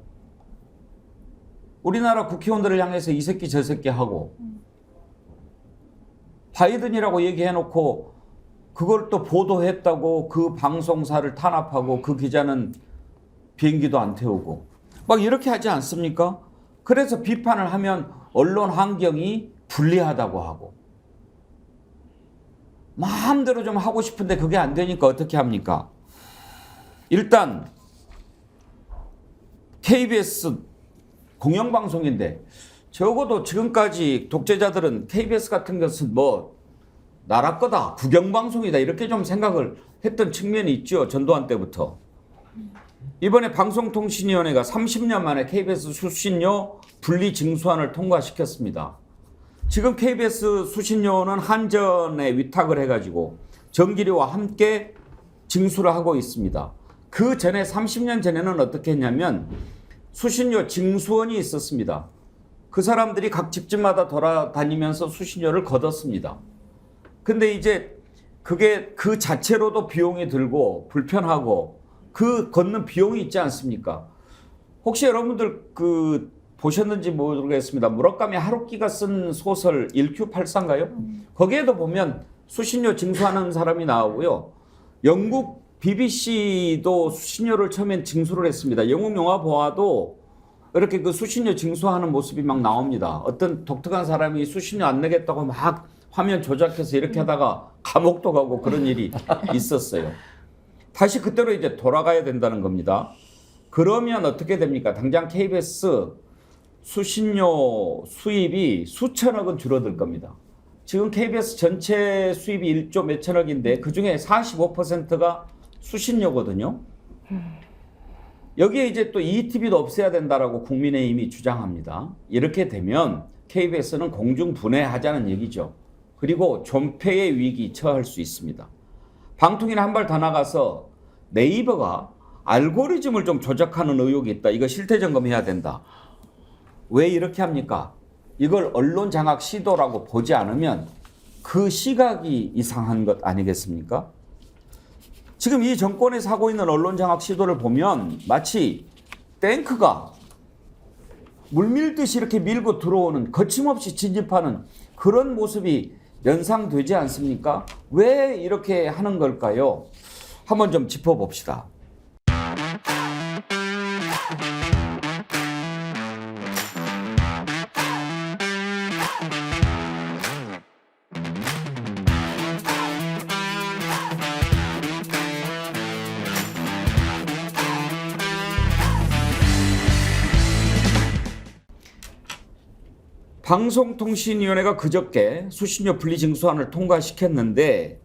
우리나라 국회의원들을 향해서 이 새끼 저 새끼 하고 바이든이라고 얘기해놓고 그걸 또 보도했다고 그 방송사를 탄압하고 그 기자는 비행기도 안 태우고 막 이렇게 하지 않습니까? 그래서 비판을 하면 언론 환경이 불리하다고 하고 마음대로 좀 하고 싶은데 그게 안 되니까 어떻게 합니까? 일단 KBS 공영방송인데 적어도 지금까지 독재자들은 KBS 같은 것은 뭐 나라 거다, 국영방송이다 이렇게 좀 생각을 했던 측면이 있죠. 전두환 때부터. 이번에 방송통신위원회가 30년 만에 KBS 수신료 분리 징수안을 통과시켰습니다. 지금 KBS 수신료는 한전에 위탁을 해가지고 전기료와 함께 징수를 하고 있습니다. 그 전에 30년 전에는 어떻게 했냐면 수신료 징수원이 있었습니다. 그 사람들이 각 집집마다 돌아다니면서 수신료를 걷었습니다. 근데 이제 그게 그 자체로도 비용이 들고 불편하고 그 걷는 비용이 있지 않습니까? 혹시 여러분들 보셨는지 모르겠습니다. 무라카미 하루키가 쓴 소설 1Q84인가요? 거기에도 보면 수신료 징수하는 사람이 나오고요. 영국 BBC도 수신료를 처음엔 징수를 했습니다. 영국 영화 보아도 이렇게 그 수신료 징수하는 모습이 막 나옵니다. 어떤 독특한 사람이 수신료 안 내겠다고 막 화면 조작해서 이렇게 하다가 감옥도 가고 그런 일이 있었어요. 다시 그때로 이제 돌아가야 된다는 겁니다. 그러면 어떻게 됩니까? 당장 KBS 수신료 수입이 수천억은 줄어들 겁니다. 지금 KBS 전체 수입이 1조 몇천억인데 그중에 45%가 수신료거든요. 여기에 이제 또 ETV도 없애야 된다라고 국민의힘이 주장합니다. 이렇게 되면 KBS는 공중분해하자는 얘기죠. 그리고 존폐의 위기 처할 수 있습니다. 방통위는 한 발 더 나가서 네이버가 알고리즘을 좀 조작하는 의혹이 있다. 이거 실태 점검해야 된다. 왜 이렇게 합니까? 이걸 언론 장악 시도라고 보지 않으면 그 시각이 이상한 것 아니겠습니까? 지금 이 정권에서 하고 있는 언론 장악 시도를 보면 마치 탱크가 물밀듯이 이렇게 밀고 들어오는, 거침없이 진입하는 그런 모습이 연상되지 않습니까? 왜 이렇게 하는 걸까요? 한번 좀 짚어봅시다. 방송통신위원회가 그저께 수신료 분리징수안을 통과시켰는데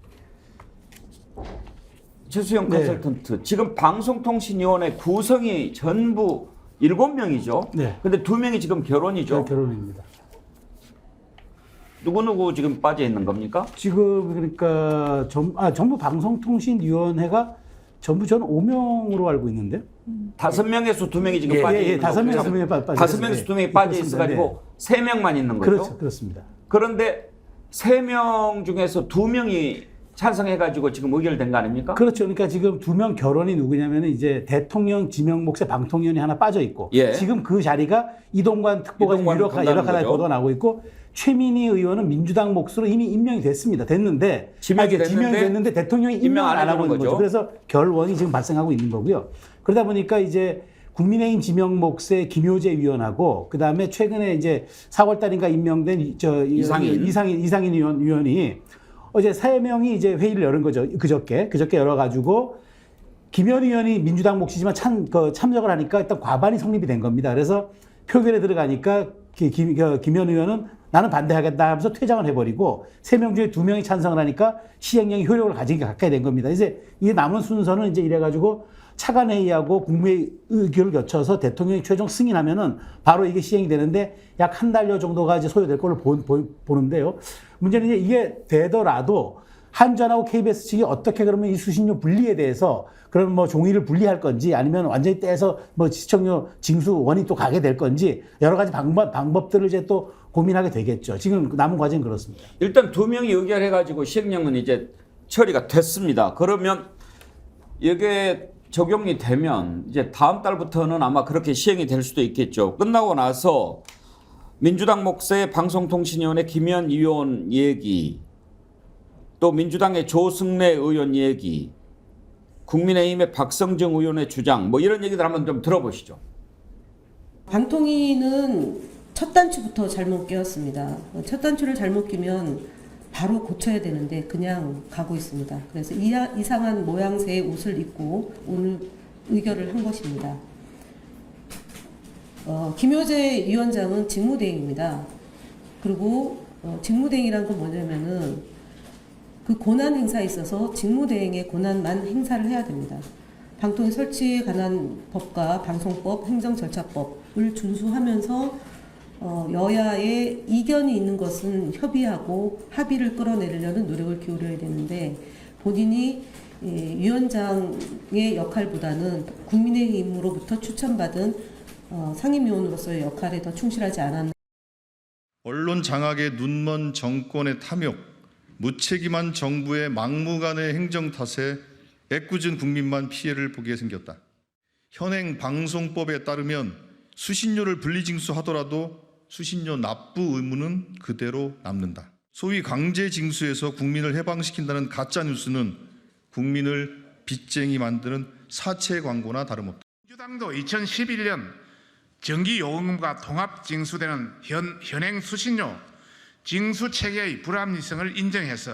최수영 컨설턴트, 지금 방송통신위원회 구성이 전부 7명이죠. 네. 근데 2명이 지금 결혼이죠. 결혼입니다. 누구 지금 빠져 있는 겁니까? 지금 그러니까 전부 방송통신위원회가 전부 저는 5명으로 알고 있는데. 5명에서 2명이 지금 빠져 있는 거죠. 5명에서 2명이 빠져 5명에서 2명이 빠져 있어가지고 3명만 있는 거죠. 그렇죠, 그렇습니다. 그런데 3명 중에서 2명이 찬성해가지고 지금 의결된 거 아닙니까? 그렇죠. 그러니까 지금 2명 결혼이 누구냐면 이제 대통령 지명 몫에 방통위원이 하나 빠져 있고, 예. 지금 그 자리가 이동관 특보가 이동관 여러 간다는 하나에 거죠. 보도 나오고 있고, 최민희 의원은 민주당 몫으로 이미 임명이 됐는데 지명이 됐는데 대통령이 임명 안 하고 있는 거죠. 그래서 결원이 지금 발생하고 있는 거고요. 그러다 보니까 이제 국민의힘 지명 몫의 김효재 위원하고 그다음에 최근에 이제 4월 달인가 임명된 이상인 위원이 어제 3명이 이제 회의를 열은 거죠. 그저께 열어가지고 김현 의원이 민주당 몫이지만 참석을 하니까 일단 과반이 성립이 된 겁니다. 그래서 표결에 들어가니까 김현 의원은 나는 반대하겠다 하면서 퇴장을 해버리고 3명 중에 2명이 찬성을 하니까 시행령이 효력을 가지기 가까이 된 겁니다. 이제 이 남은 순서는 이제 이래가지고 차관회의하고 국무회의 의결을 거쳐서 대통령이 최종 승인하면은 바로 이게 시행이 되는데 약 한 달여 정도가 이제 소요될 걸로 보는데요. 문제는 이게 되더라도 한전하고 KBS 측이 어떻게 그러면 이 수신료 분리에 대해서 그럼 뭐 종이를 분리할 건지 아니면 완전히 떼서 뭐 시청료 징수원이 또 가게 될 건지 여러 가지 방법들을 이제 또 고민하게 되겠죠. 지금 남은 과정은 그렇습니다. 일단 2명이 의결해가지고 시행령은 이제 처리가 됐습니다. 그러면 이게 적용이 되면 이제 다음 달부터는 아마 그렇게 시행이 될 수도 있겠죠. 끝나고 나서 민주당 몫의 방송통신위원회 김현 의원 얘기, 또 민주당의 조승래 의원 얘기, 국민의힘의 박성정 의원의 주장, 뭐 이런 얘기들 한번 좀 들어보시죠. 방통위는 첫 단추부터 잘못 끼웠습니다. 첫 단추를 잘못 끼면 바로 고쳐야 되는데 그냥 가고 있습니다. 그래서 이상한 모양새의 옷을 입고 오늘 의결을 한 것입니다. 김효재 위원장은 직무대행입니다. 그리고 직무대행이란 건 뭐냐면은 그 권한 행사에 있어서 직무대행의 권한만 행사를 해야 됩니다. 방통위 설치에 관한 법과 방송법, 행정절차법을 준수하면서 여야의 이견이 있는 것은 협의하고 합의를 끌어내려는 노력을 기울여야 되는데 본인이 위원장의 역할보다는 국민의힘으로부터 추천받은 상임위원으로서의 역할에 더 충실하지 않았나. 언론 장악의 눈먼 정권의 탐욕, 무책임한 정부의 막무가내 행정 탓에 애꿎은 국민만 피해를 보게 생겼다. 현행 방송법에 따르면 수신료를 분리징수하더라도 수신료 납부 의무는 그대로 남는다. 소위 강제징수에서 국민을 해방시킨다는 가짜뉴스는 국민을 빚쟁이 만드는 사채 광고나 다름없다. 민주당도 2011년 전기요금과 통합징수되는 현행 수신료 징수체계의 불합리성을 인정해서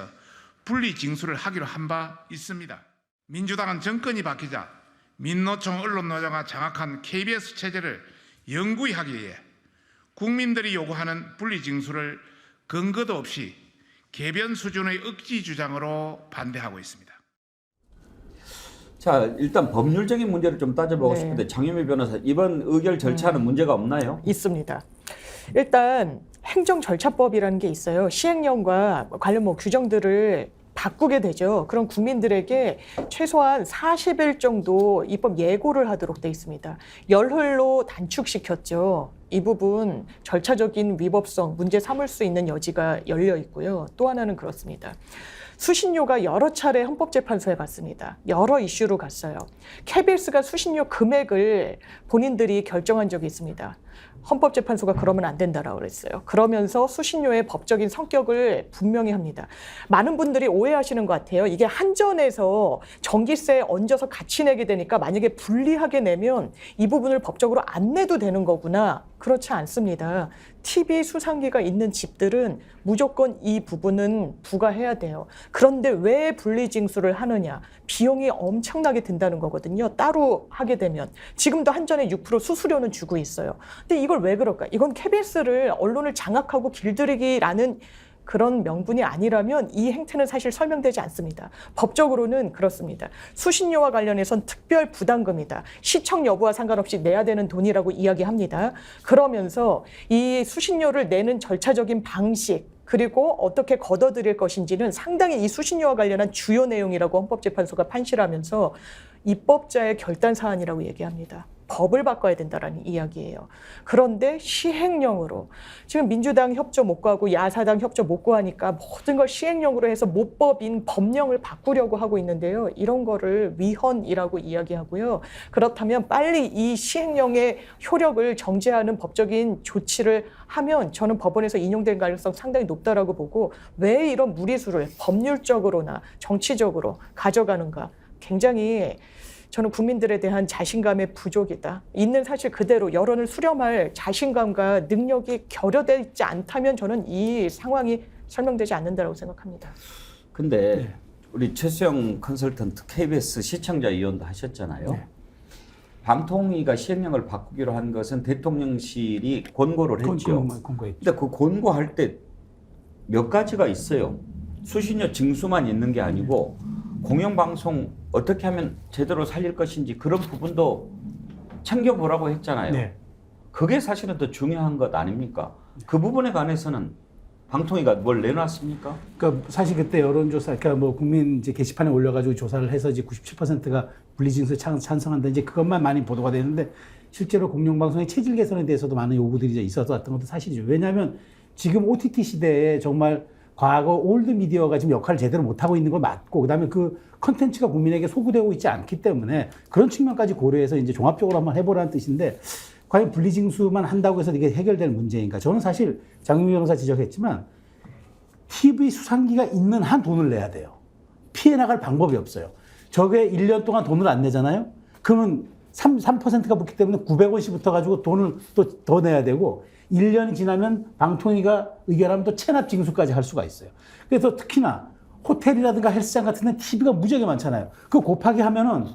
분리징수를 하기로 한 바 있습니다. 민주당은 정권이 바뀌자 민노총 언론노조가 장악한 KBS 체제를 영구히 하기 위해 국민들이 요구하는 분리징수를 근거도 없이 개변 수준의 억지 주장으로 반대하고 있습니다. 자, 일단 법률적인 문제를 좀 따져보고 싶은데 장유미 변호사, 이번 의결 절차는 문제가 없나요? 있습니다. 일단 행정절차법이라는 게 있어요. 시행령과 관련 규정들을 바꾸게 되죠. 그럼 국민들에게 최소한 40일 정도 입법 예고를 하도록 돼 있습니다. 열흘로 단축시켰죠. 이 부분 절차적인 위법성, 문제 삼을 수 있는 여지가 열려 있고요. 또 하나는 그렇습니다. 수신료가 여러 차례 헌법재판소에 갔습니다. 여러 이슈로 갔어요. KBS가 수신료 금액을 본인들이 결정한 적이 있습니다. 헌법재판소가 그러면 안 된다라고 그랬어요. 그러면서 수신료의 법적인 성격을 분명히 합니다. 많은 분들이 오해하시는 것 같아요. 이게 한전에서 전기세 얹어서 같이 내게 되니까 만약에 불리하게 내면 이 부분을 법적으로 안 내도 되는 거구나. 그렇지 않습니다. TV 수상기가 있는 집들은 무조건 이 부분은 부과해야 돼요. 그런데 왜 분리징수를 하느냐? 비용이 엄청나게 든다는 거거든요. 따로 하게 되면. 지금도 한전에 6% 수수료는 주고 있어요. 근데 이걸 왜 그럴까? 이건 KBS를 언론을 장악하고 길들이기라는 그런 명분이 아니라면 이 행태는 사실 설명되지 않습니다. 법적으로는 그렇습니다. 수신료와 관련해선 특별 부담금이다. 시청 여부와 상관없이 내야 되는 돈이라고 이야기합니다. 그러면서 이 수신료를 내는 절차적인 방식, 그리고 어떻게 걷어들일 것인지는 상당히 이 수신료와 관련한 주요 내용이라고 헌법재판소가 판시하면서 입법자의 결단 사안이라고 얘기합니다. 법을 바꿔야 된다라는 이야기예요. 그런데 시행령으로 지금 민주당 협조 못 구하고 야사당 협조 못 구하니까 모든 걸 시행령으로 해서 모법인 법령을 바꾸려고 하고 있는데요. 이런 거를 위헌이라고 이야기하고요. 그렇다면 빨리 이 시행령의 효력을 정지하는 법적인 조치를 하면 저는 법원에서 인용될 가능성 상당히 높다라고 보고 왜 이런 무리수를 법률적으로나 정치적으로 가져가는가 굉장히 저는 국민들에 대한 자신감의 부족이다. 있는 사실 그대로 여론을 수렴할 자신감과 능력이 결여되어 있지 않다면 저는 이 상황이 설명되지 않는다고 생각합니다. 근데 우리 최수영 컨설턴트 KBS 시청자위원도 하셨잖아요. 네. 방통위가 시행령을 바꾸기로 한 것은 대통령실이 권고를 했죠. 근데 그 권고할 때 몇 가지가 있어요. 수신료 징수만 있는 게 아니고 공영방송 어떻게 하면 제대로 살릴 것인지 그런 부분도 챙겨보라고 했잖아요. 네. 그게 사실은 더 중요한 것 아닙니까? 그 부분에 관해서는 방통위가 뭘 내놨습니까? 그러니까 사실 그때 여론조사, 그러니까 뭐 국민 이제 게시판에 올려가지고 조사를 해서 이제 97%가 분리징수에 찬성한다. 이제 그것만 많이 보도가 되는데 실제로 공영방송의 체질 개선에 대해서도 많은 요구들이 있어서 왔던 것도 사실이죠. 왜냐하면 지금 OTT 시대에 정말 과거 올드 미디어가 지금 역할을 제대로 못하고 있는 걸 맞고, 그 다음에 그 컨텐츠가 국민에게 소구되고 있지 않기 때문에 그런 측면까지 고려해서 이제 종합적으로 한번 해보라는 뜻인데, 과연 분리징수만 한다고 해서 이게 해결될 문제인가? 저는 사실 장윤미 변호사 지적했지만 TV 수상기가 있는 한 돈을 내야 돼요. 피해 나갈 방법이 없어요. 저게 1년 동안 돈을 안 내잖아요? 그러면 3%가 붙기 때문에 900원씩 붙어가지고 돈을 또 더 내야 되고, 1년이 지나면 방통위가 의결하면 또 체납 징수까지 할 수가 있어요. 그래서 특히나 호텔이라든가 헬스장 같은 데 TV가 무지하게 많잖아요. 그거 곱하기 하면은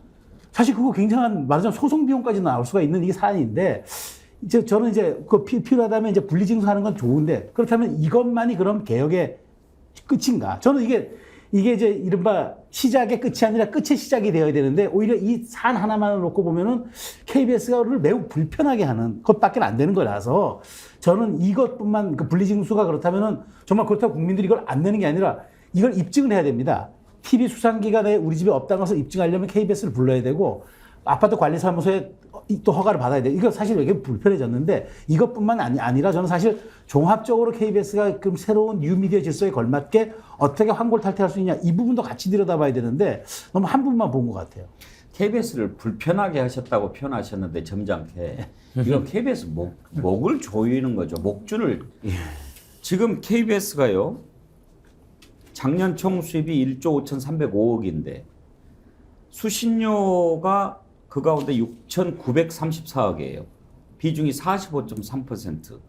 사실 그거 굉장한 말하자면 소송 비용까지 나올 수가 있는 이게 사안인데, 이제 저는 이제 그 필요하다면 이제 분리징수하는 건 좋은데, 그렇다면 이것만이 그럼 개혁의 끝인가? 저는 이게 이제 이른바 시작의 끝이 아니라 끝의 시작이 되어야 되는데, 오히려 이 사안 하나만을 놓고 보면은 KBS를 매우 불편하게 하는 것밖에 안 되는 거라서, 저는 이것뿐만, 그 분리징수가 그렇다면은 정말 그렇다고 국민들이 이걸 안 내는 게 아니라 이걸 입증을 해야 됩니다. TV 수상기가 우리 집에 없다는 것을 입증하려면 KBS를 불러야 되고, 아파트 관리사무소에 또 허가를 받아야 돼. 이거 사실 이게 불편해졌는데, 이것뿐만 아니라 저는 사실 종합적으로 KBS가 그럼 새로운 뉴미디어 질서에 걸맞게 어떻게 환골탈퇴할 수 있냐, 이 부분도 같이 들여다봐야 되는데 너무 한 부분만 본 것 같아요. KBS를 불편하게 하셨다고 표현하셨는데 점잖게 이건 KBS 목을 조이는 거죠. 목줄을. 지금 KBS가요, 작년 총 수입이 1조 5,305억인데 수신료가 그 가운데 6,934억이에요. 비중이 45.3%.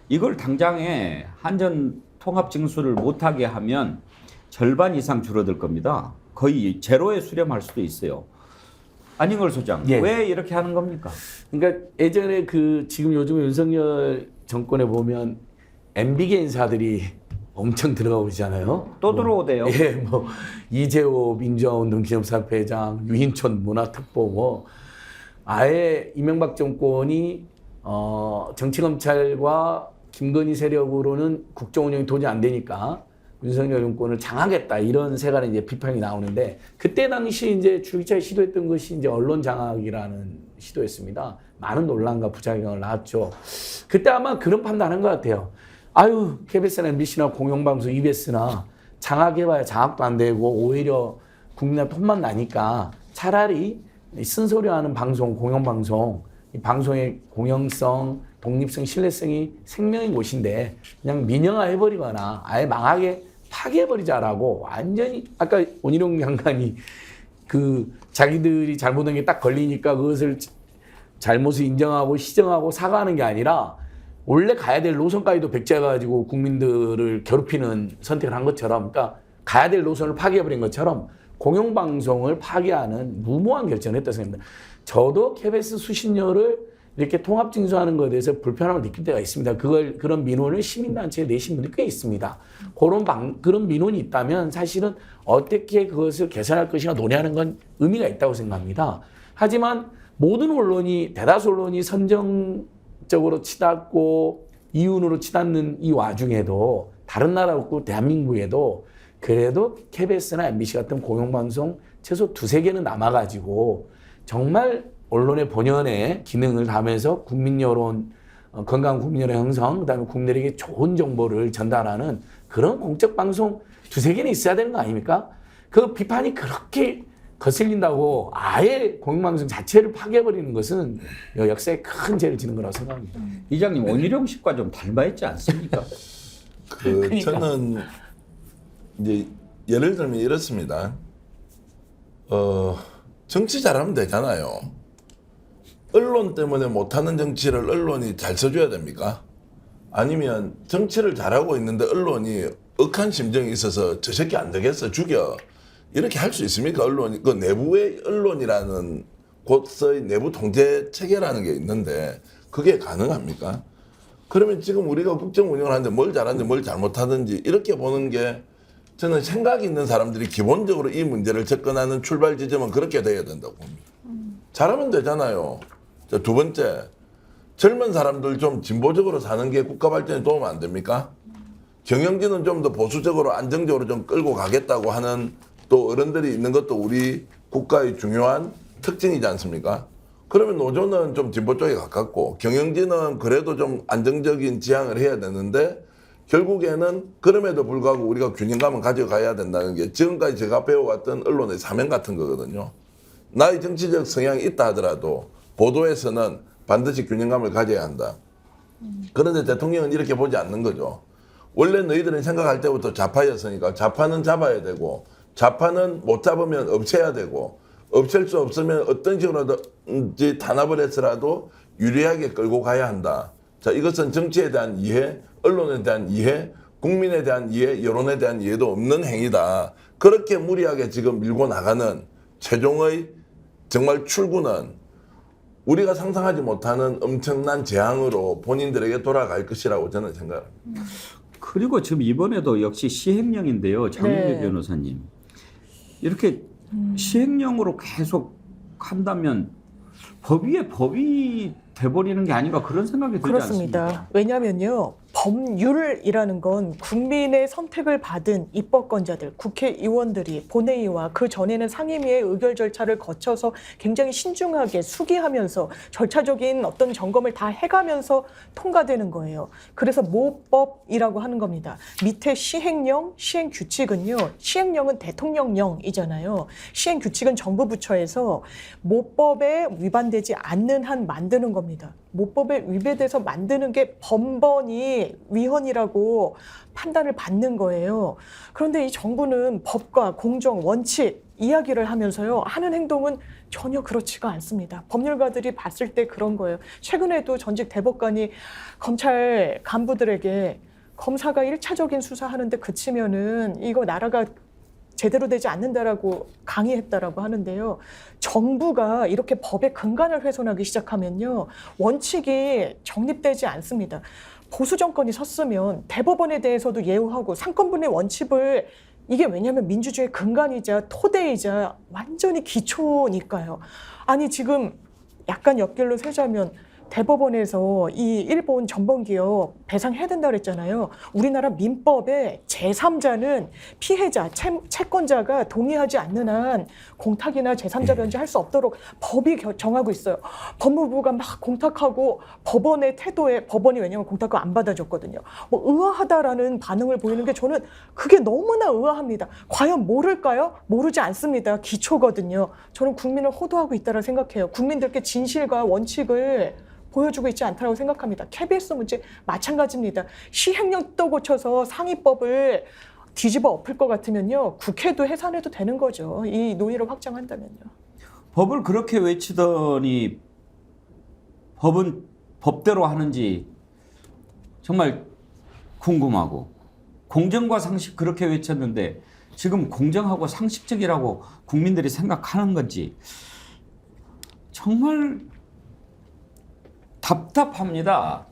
이걸 당장에 한전 통합 징수를 못하게 하면 절반 이상 줄어들 겁니다. 거의 제로에 수렴할 수도 있어요. 안익걸 소장, 예. 왜 이렇게 하는 겁니까? 그러니까 예전에 지금 요즘 윤석열 정권에 보면 MB계 인사들이 엄청 들어가고 있잖아요. 또 들어오대요. 예, 뭐 이재호 민주화운동 기념사업회장, 유인촌 문화특보 뭐 아예 이명박 정권이 정치검찰과 김건희 세력으로는 국정 운영이 도저히 안 되니까 윤석열 정권을 장악했다 이런 세간의 이제 비판이 나오는데 그때 당시 이제 주기차에 시도했던 것이 이제 언론 장악이라는 시도였습니다. 많은 논란과 부작용을 낳았죠. 그때 아마 그런 판단한 것 같아요. 아유, KBS나 MBC나 공영방송 EBS나 장악해봐야 장악도 안 되고 오히려 국민한테 혼만 나니까 차라리 쓴소리하는 방송, 공영방송, 이 방송의 공영성, 독립성, 신뢰성이 생명인 곳인데 그냥 민영화해버리거나 아예 망하게 파괴해버리자라고 완전히 아까 원희룡 장관이 자기들이 잘못한 게 딱 걸리니까 그것을 잘못을 인정하고 시정하고 사과하는 게 아니라 원래 가야 될 노선까지도 백지해가지고 국민들을 괴롭히는 선택을 한 것처럼 그러니까 가야 될 노선을 파괴해버린 것처럼 공영방송을 파괴하는 무모한 결정을 했다고 생각합니다. 저도 KBS 수신료를 이렇게 통합징수하는 것에 대해서 불편함을 느낄 때가 있습니다. 그런 민원을 시민단체에 내신 분들이 꽤 있습니다. 그런 민원이 있다면 사실은 어떻게 그것을 개선할 것인가 논의하는 건 의미가 있다고 생각합니다. 하지만 모든 언론이, 대다수 언론이 선정적으로 치닫고 이윤으로 치닫는 이 와중에도 다른 나라 없고 대한민국에도 그래도 KBS나 MBC 같은 공영방송 최소 2-3개는 남아가지고 정말 언론의 본연의 기능을 다하면서 국민 여론, 건강한 국민 여론 형성, 그다음에 국민들에게 좋은 정보를 전달하는 그런 공적 방송 2-3개는 있어야 되는 거 아닙니까? 그 비판이 그렇게 거슬린다고 아예 공영방송 자체를 파괴해버리는 것은 역사에 큰 죄를 지는 거라고 생각합니다. 이장님, 원희룡 씨과 좀 닮아있지 않습니까? 저는 이제 예를 들면 이렇습니다. 정치 잘하면 되잖아요. 언론 때문에 못하는 정치를 언론이 잘 써줘야 됩니까? 아니면 정치를 잘하고 있는데 언론이 억한 심정이 있어서 저 새끼 안 되겠어 죽여 이렇게 할 수 있습니까? 언론이 그 내부의 언론이라는 곳의 내부 통제 체계라는 게 있는데 그게 가능합니까? 그러면 지금 우리가 국정 운영을 하는데 뭘 잘하는지 뭘 잘못하든지 이렇게 보는 게 저는 생각이 있는 사람들이 기본적으로 이 문제를 접근하는 출발 지점은 그렇게 돼야 된다고 봅니다. 잘하면 되잖아요. 자, 2번째, 젊은 사람들 좀 진보적으로 사는 게 국가 발전에 도움 안 됩니까? 경영진은 좀 더 보수적으로 안정적으로 좀 끌고 가겠다고 하는 또 어른들이 있는 것도 우리 국가의 중요한 특징이지 않습니까? 그러면 노조는 좀 진보 쪽에 가깝고 경영진은 그래도 좀 안정적인 지향을 해야 되는데 결국에는 그럼에도 불구하고 우리가 균형감을 가져가야 된다는 게 지금까지 제가 배워왔던 언론의 사명 같은 거거든요. 나의 정치적 성향이 있다 하더라도 보도에서는 반드시 균형감을 가져야 한다. 그런데 대통령은 이렇게 보지 않는 거죠. 원래 너희들은 생각할 때부터 좌파였으니까 좌파는 잡아야 되고 좌파는 못 잡으면 없애야 되고 없앨 수 없으면 어떤 식으로든지 탄압을 해서라도 유리하게 끌고 가야 한다. 자, 이것은 정치에 대한 이해, 언론에 대한 이해, 국민에 대한 이해, 여론에 대한 이해도 없는 행위다. 그렇게 무리하게 지금 밀고 나가는 최종의 정말 출구는 우리가 상상하지 못하는 엄청난 재앙으로 본인들에게 돌아갈 것이라고 저는 생각합니다. 그리고 지금 이번에도 역시 시행령인데요. 장윤규 변호사님. 이렇게 시행령으로 계속 한다면 법 위에 법이 돼버리는 게 아닌가 그런 생각이 들지 그렇습니다. 않습니까? 왜냐하면요. 법률이라는 건 국민의 선택을 받은 입법권자들, 국회의원들이 본회의와 그 전에는 상임위의 의결 절차를 거쳐서 굉장히 신중하게 수기하면서 절차적인 어떤 점검을 다 해가면서 통과되는 거예요. 그래서 모법이라고 하는 겁니다. 밑에 시행령, 시행규칙은요. 시행령은 대통령령이잖아요. 시행규칙은 정부 부처에서 모법에 위반되지 않는 한 만드는 겁니다. 모법에 위배돼서 만드는 게 번번이 위헌이라고 판단을 받는 거예요. 그런데 이 정부는 법과 공정, 원칙 이야기를 하면서요. 하는 행동은 전혀 그렇지가 않습니다. 법률가들이 봤을 때 그런 거예요. 최근에도 전직 대법관이 검찰 간부들에게 검사가 1차적인 수사하는데 그치면은 이거 나라가 제대로 되지 않는다라고 강의했다라고 하는데요. 정부가 이렇게 법의 근간을 훼손하기 시작하면요. 원칙이 정립되지 않습니다. 보수 정권이 섰으면 대법원에 대해서도 예우하고 상권분의 원칙을 이게 왜냐하면 민주주의의 근간이자 토대이자 완전히 기초니까요. 아니 지금 약간 옆길로 세자면 대법원에서 이 일본 전범기업 배상해야 된다 그랬잖아요. 우리나라 민법에 제3자는 피해자, 채권자가 동의하지 않는 한 공탁이나 제3자 변제할 수 없도록 법이 정하고 있어요. 법무부가 막 공탁하고 법원의 태도에 법원이 왜냐하면 공탁을 안 받아줬거든요. 뭐 의아하다라는 반응을 보이는 게 저는 그게 너무나 의아합니다. 과연 모를까요? 모르지 않습니다. 기초거든요. 저는 국민을 호도하고 있다고 생각해요. 국민들께 진실과 원칙을 보여주고 있지 않다고 생각합니다. KBS 문제 마찬가지입니다. 시행령도 고쳐서 상위법을 뒤집어 엎을 것 같으면요. 국회도 해산해도 되는 거죠. 이 논의를 확장한다면요. 법을 그렇게 외치더니 법은 법대로 하는지 정말 궁금하고, 공정과 상식 그렇게 외쳤는데 지금 공정하고 상식적이라고 국민들이 생각하는 건지 정말 답답합니다.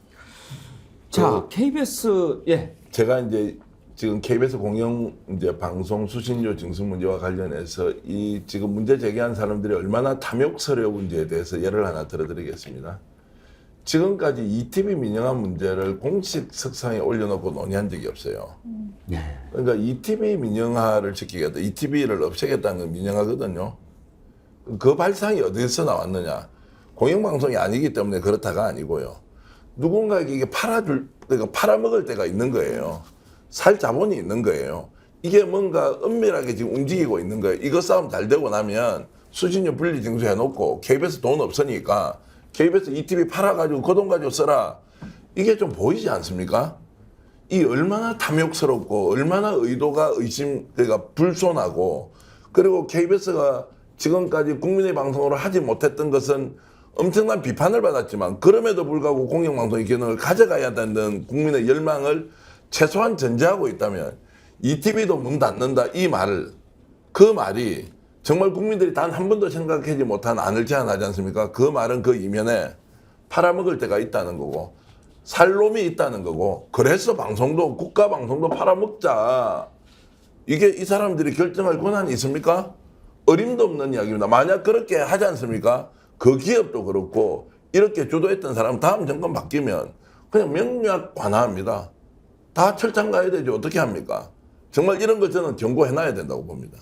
자, KBS 제가 이제 지금 KBS 공영 이제 방송 수신료 증승 문제와 관련해서 이 지금 문제 제기한 사람들이 얼마나 탐욕스러운지에 대해서 예를 하나 들어드리겠습니다. 지금까지 ETV 민영화 문제를 공식 석상에 올려놓고 논의한 적이 없어요. 그러니까 ETV 민영화를 지키겠다, ETV를 없애겠다는 건 민영화거든요. 그 발상이 어디서 나왔느냐? 공영방송이 아니기 때문에 그렇다가 아니고요. 누군가에게 이게 그러니까 팔아먹을 때가 있는 거예요. 살 자본이 있는 거예요. 이게 뭔가 은밀하게 지금 움직이고 있는 거예요. 이거 싸움 잘 되고 나면 수신료 분리 징수해놓고 KBS 돈 없으니까 KBS ETV 팔아가지고 그 돈 가지고 써라. 이게 좀 보이지 않습니까? 이 얼마나 탐욕스럽고 얼마나 의도가 그러니까 불손하고, 그리고 KBS가 지금까지 국민의 방송으로 하지 못했던 것은 엄청난 비판을 받았지만 그럼에도 불구하고 공영방송의 기능을 가져가야 된다는 국민의 열망을 최소한 전제하고 있다면 ETV도 문 닫는다 이 말을, 그 말이 정말 국민들이 단 한 번도 생각하지 못한 안을 제안하지 않습니까? 그 말은 그 이면에 팔아먹을 때가 있다는 거고 살 놈이 있다는 거고, 그래서 방송도 국가 방송도 팔아먹자, 이게 이 사람들이 결정할 권한이 있습니까? 어림도 없는 이야기입니다. 만약 그렇게 하지 않습니까? 그 기업도 그렇고 이렇게 주도했던 사람 다음 정권 바뀌면 그냥 명략 관화합니다. 다 철장 가야 되죠. 어떻게 합니까? 정말 이런 거 저는 경고해놔야 된다고 봅니다.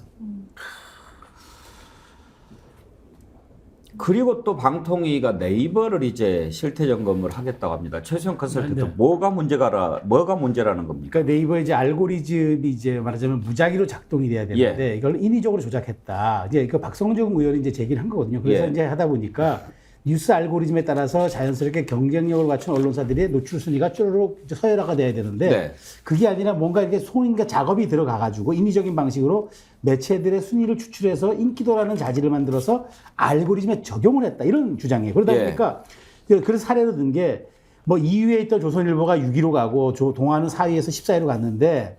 그리고 또 방통위가 네이버를 이제 실태 점검을 하겠다고 합니다. 최수영 컨설턴트, 뭐가 문제라는 겁니까? 그러니까 네이버 이제 알고리즘이 이제 말하자면 무작위로 작동이 돼야 되는데 이걸 인위적으로 조작했다. 이제 그 박성중 의원이 이제 제기를 한 거거든요. 그래서 이제 하다 보니까 뉴스 알고리즘에 따라서 자연스럽게 경쟁력을 갖춘 언론사들의 노출 순위가 쭈르륵 서열화가 돼야 되는데 그게 아니라 뭔가 이렇게 손인가 작업이 들어가가지고 인위적인 방식으로 매체들의 순위를 추출해서 인기도라는 자질을 만들어서 알고리즘에 적용을 했다, 이런 주장이에요. 그러다 보니까 그래서 사례로 든 게 뭐 2위에 있던 조선일보가 6위로 가고 동아는 4위에서 14위로 갔는데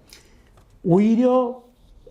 오히려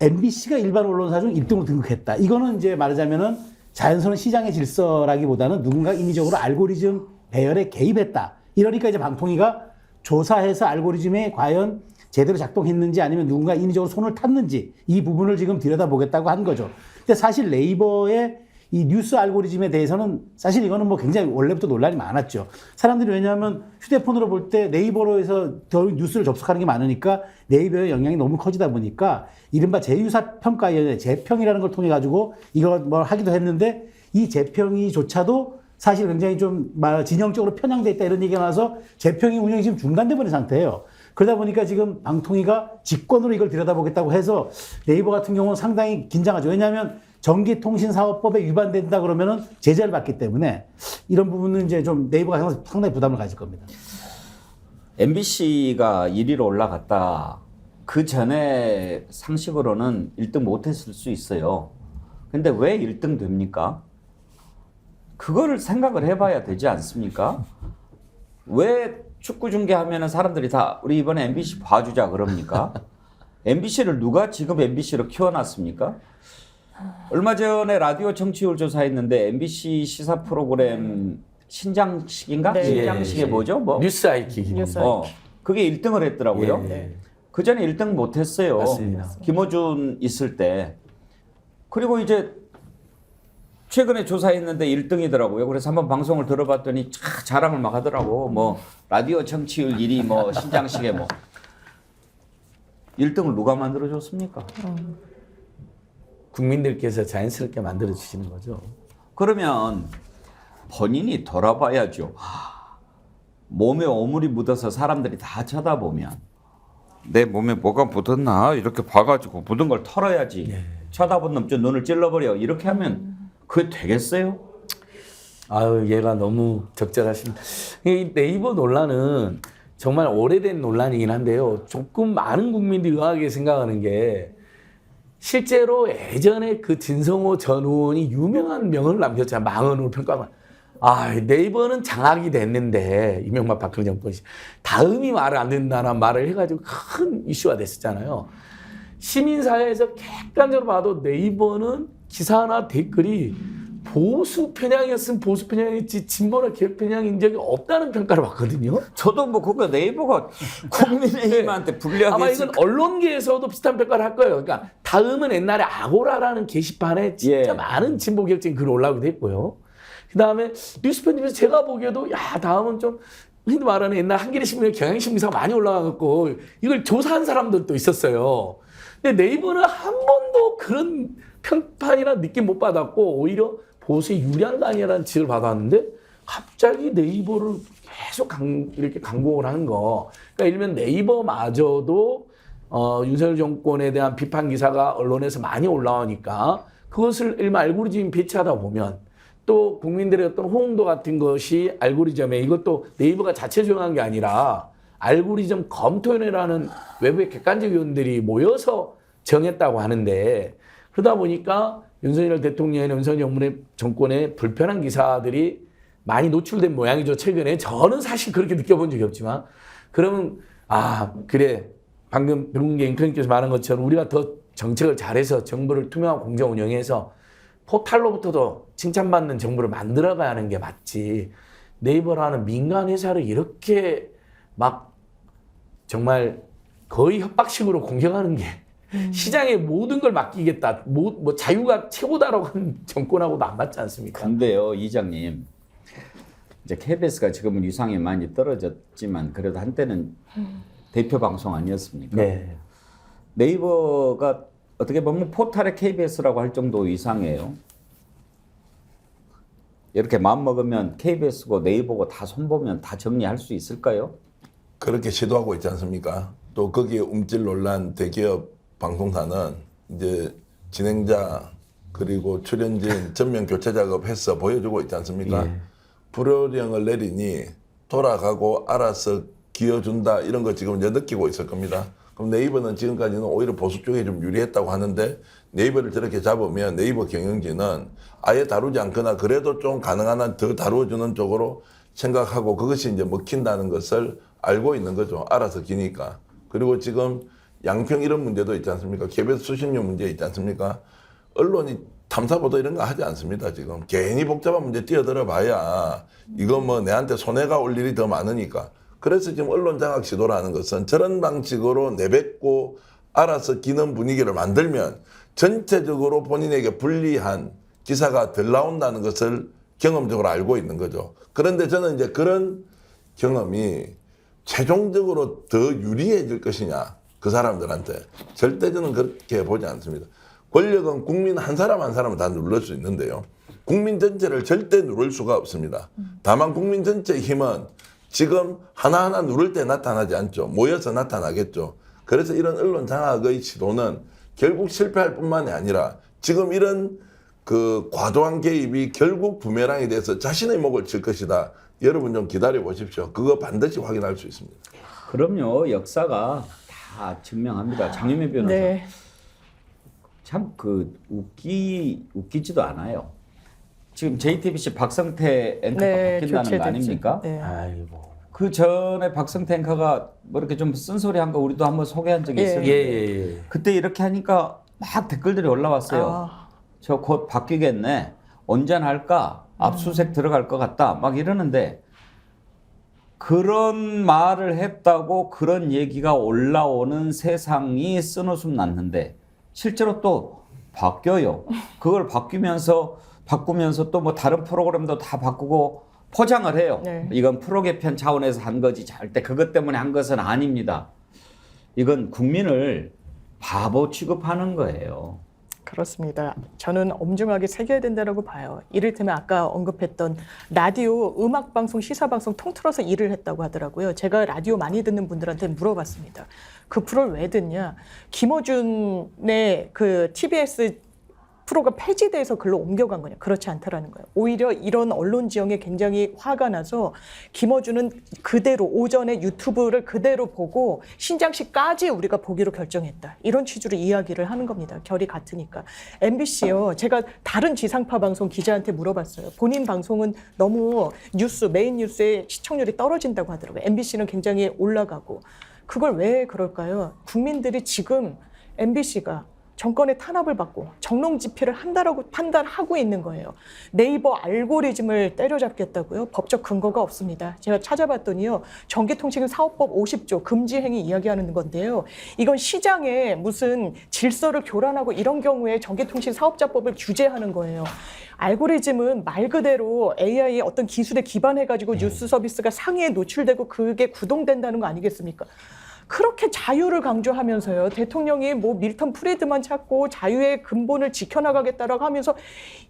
MBC가 일반 언론사 중 1등으로 등극했다. 이거는 이제 말하자면은 자연스러운 시장의 질서라기보다는 누군가 인위적으로 알고리즘 배열에 개입했다. 이러니까 이제 방통위가 조사해서 알고리즘에 과연 제대로 작동했는지 아니면 누군가 인위적으로 손을 탔는지 이 부분을 지금 들여다보겠다고 한 거죠. 근데 사실 네이버의 이 뉴스 알고리즘에 대해서는 사실 이거는 뭐 굉장히 원래부터 논란이 많았죠. 사람들이 왜냐하면 휴대폰으로 볼 때 네이버로 해서 더 뉴스를 접속하는 게 많으니까 네이버의 영향이 너무 커지다 보니까 이른바 제휴사평가위원회 재평이라는 걸 통해 가지고 이걸 뭘 하기도 했는데 이 재평이조차도 사실 굉장히 좀 진영적으로 편향돼 있다 이런 얘기가 나와서 재평이 운영이 지금 중단돼 버린 상태예요. 그러다 보니까 지금 방통위가 직권으로 이걸 들여다보겠다고 해서 네이버 같은 경우는 상당히 긴장하죠. 왜냐하면 전기통신사업법에 위반된다 그러면은 제재를 받기 때문에 이런 부분은 이제 좀 네이버가 상당히 부담을 가질 겁니다. MBC가 1위로 올라갔다. 그 전에 상식으로는 1등 못했을 수 있어요. 근데 왜 1등 됩니까? 그거를 생각을 해봐야 되지 않습니까? 왜 축구 중계하면은 사람들이 다 우리 이번에 MBC 봐주자 그럽니까? MBC를 누가 지금 MBC로 키워놨습니까? 얼마 전에 라디오 청취율 조사했는데 MBC 시사 프로그램 신장식인가? 네. 신장식이 뭐죠? 뭐? 뉴스 아이키. 뉴스 그게 1등을 했더라고요. 예. 그 전에 1등 못했어요. 맞습니다. 김어준 있을 때. 그리고 이제 최근에 조사했는데 1등이더라고요. 그래서 한번 방송을 들어봤더니 자랑을 막 하더라고. 뭐 라디오 청취율 1위, 뭐 신장식에 뭐 1등을 누가 만들어줬습니까? 국민들께서 자연스럽게 만들어 주시는 거죠. 그러면 본인이 돌아봐야죠. 몸에 오물이 묻어서 사람들이 다 쳐다보면 내 몸에 뭐가 묻었나 이렇게 봐가지고 묻은 걸 털어야지. 쳐다본 놈 저 눈을 찔러버려. 이렇게 하면 그게 되겠어요? 아유, 얘가 너무 적절하십니다. 이 네이버 논란은 정말 오래된 논란이긴 한데요. 조금 많은 국민들이 의아하게 생각하는 게 실제로 예전에 그 진성호 전 의원이 유명한 명언을 남겼잖아요. 망언으로 평가만. 네이버는 장악이 됐는데 이명박 박근혜 정권이 다음이 말을 안 된다는 말을 해가지고 큰 이슈가 됐었잖아요. 시민사회에서 객관적으로 봐도 네이버는 기사나 댓글이 보수 편향이었으면 보수 편향이었지 진보나 개혁 편향인 적이 없다는 평가를 받거든요. 저도 뭐 그거 네이버가 국민의힘한테 불리하게 아마 이건 언론계에서도 비슷한 평가를 할 거예요. 그러니까 다음은 옛날에 아고라라는 게시판에 진짜 많은 진보 개혁적인 글이 올라오기도 했고요. 그다음에 뉴스 편집에서 제가 보기에도 다음은 좀 흔히 말하는 옛날 한겨레 신문에 경향신문사가 많이 올라가고 이걸 조사한 사람들도 있었어요. 근데 네이버는 한 번도 그런 평판이나 느낌 못 받았고 오히려 보수에 유리한 거 아니냐라는 지적을 받았는데 갑자기 네이버를 계속 이렇게 강공을 하는 거. 그러니까 일면 네이버마저도 윤석열 정권에 대한 비판 기사가 언론에서 많이 올라오니까 그것을 일반 알고리즘 배치하다 보면 또 국민들의 어떤 호응도 같은 것이 알고리즘에 이것도 네이버가 자체 조정한 게 아니라 알고리즘 검토위원회라는 외부의 객관적 위원들이 모여서 정했다고 하는데 그러다 보니까 윤석열 대통령이나 윤석열 정권의 불편한 기사들이 많이 노출된 모양이죠. 최근에 저는 사실 그렇게 느껴본 적이 없지만 그러면 그래 방금 백운기 앵커님께서 말한 것처럼 우리가 더 정책을 잘해서 정부를 투명하고 공정 운영해서 포탈로부터도 칭찬받는 정부를 만들어가야 하는 게 맞지. 네이버라는 민간 회사를 이렇게 막 정말 거의 협박식으로 공격하는 게 시장에 모든 걸 맡기겠다. 뭐 자유가 최고다라고 하는 정권하고도 안 맞지 않습니까? 근데요, 이장님. 이제 KBS가 지금은 위상이 많이 떨어졌지만 그래도 한때는 대표 방송 아니었습니까? 네. 네이버가 어떻게 보면 포탈의 KBS라고 할 정도 위상이에요. 이렇게 마음먹으면 KBS고 네이버고 다 손보면 다 정리할 수 있을까요? 그렇게 시도하고 있지 않습니까? 또 거기에 움찔 논란 대기업 방송사는 이제 진행자 그리고 출연진 전면 교체 작업해서 보여주고 있지 않습니까? 불효령을 내리니 돌아가고 알아서 기어준다 이런 거 지금 이제 느끼고 있을 겁니다. 그럼 네이버는 지금까지는 오히려 보수 쪽에 좀 유리했다고 하는데 네이버를 저렇게 잡으면 네이버 경영진은 아예 다루지 않거나 그래도 좀 가능한 한 더 다루어주는 쪽으로 생각하고 그것이 이제 먹힌다는 것을 알고 있는 거죠. 알아서 기니까. 그리고 지금 양평 이런 문제도 있지 않습니까? KBS 수신료 문제 있지 않습니까? 언론이 탐사보도 이런 거 하지 않습니다. 지금 괜히 복잡한 문제 뛰어들어 봐야 이거 뭐 내한테 손해가 올 일이 더 많으니까. 그래서 지금 언론 장악 시도라는 것은 저런 방식으로 내뱉고 알아서 기는 분위기를 만들면 전체적으로 본인에게 불리한 기사가 덜 나온다는 것을 경험적으로 알고 있는 거죠. 그런데 저는 이제 그런 경험이 최종적으로 더 유리해질 것이냐 그 사람들한테 절대 저는 그렇게 보지 않습니다. 권력은 국민 한 사람 한 사람은 다 누를 수 있는데요. 국민 전체를 절대 누를 수가 없습니다. 다만 국민 전체의 힘은 지금 하나하나 누를 때 나타나지 않죠. 모여서 나타나겠죠. 그래서 이런 언론 장악의 시도는 결국 실패할 뿐만이 아니라 지금 이런 그 과도한 개입이 결국 부메랑이 돼서 자신의 목을 칠 것이다. 여러분 좀 기다려 보십시오. 그거 반드시 확인할 수 있습니다. 그럼요. 역사가 다 증명합니다. 장유미 변호사. 네. 참 웃기지도 않아요. 지금 JTBC 박성태 앵커가 바뀐다는 거 교체됐죠. 아닙니까? 네. 아이고. 그 전에 박성탱커가 뭐 이렇게 좀 쓴소리 한 거 우리도 한번 소개한 적이 예. 있었는데 예. 그때 이렇게 하니까 막 댓글들이 올라왔어요. 저 곧 바뀌겠네. 언제 할까? 압수수색 들어갈 것 같다. 막 이러는데 그런 말을 했다고 그런 얘기가 올라오는 세상이 쓴웃음 났는데 실제로 또 바뀌어요. 그걸 바꾸면서 또 뭐 다른 프로그램도 다 바꾸고 포장을 해요. 네. 이건 프로 개편 차원에서 한 거지 절대 그것 때문에 한 것은 아닙니다. 이건 국민을 바보 취급하는 거예요. 그렇습니다. 저는 엄중하게 새겨야 된다고 봐요. 이를테면 아까 언급했던 라디오, 음악방송, 시사방송 통틀어서 일을 했다고 하더라고요. 제가 라디오 많이 듣는 분들한테 물어봤습니다. 그 프로를 왜 듣냐? 김어준의 그 TBS 프로가 폐지돼서 글로 옮겨간 거냐? 그렇지 않다라는 거예요. 오히려 이런 언론 지형에 굉장히 화가 나서 김어준은 그대로 오전에 유튜브를 그대로 보고 신장식까지 우리가 보기로 결정했다. 이런 취지로 이야기를 하는 겁니다. 결이 같으니까. MBC요. 제가 다른 지상파 방송 기자한테 물어봤어요. 본인 방송은 너무 메인 뉴스의 시청률이 떨어진다고 하더라고요. MBC는 굉장히 올라가고. 그걸 왜 그럴까요? 국민들이 지금 MBC가 정권의 탄압을 받고 정론 집회를 한다라고 판단하고 있는 거예요. 네이버 알고리즘을 때려잡겠다고요? 법적 근거가 없습니다. 제가 찾아봤더니요. 전기통신사업법 50조 금지 행위 이야기하는 건데요. 이건 시장에 무슨 질서를 교란하고 이런 경우에 전기통신사업자법을 규제하는 거예요. 알고리즘은 말 그대로 AI의 어떤 기술에 기반해가지고 뉴스 서비스가 상위에 노출되고 그게 구동된다는 거 아니겠습니까? 그렇게 자유를 강조하면서요. 대통령이 뭐 밀턴 프리드만 찾고 자유의 근본을 지켜나가겠다라고 하면서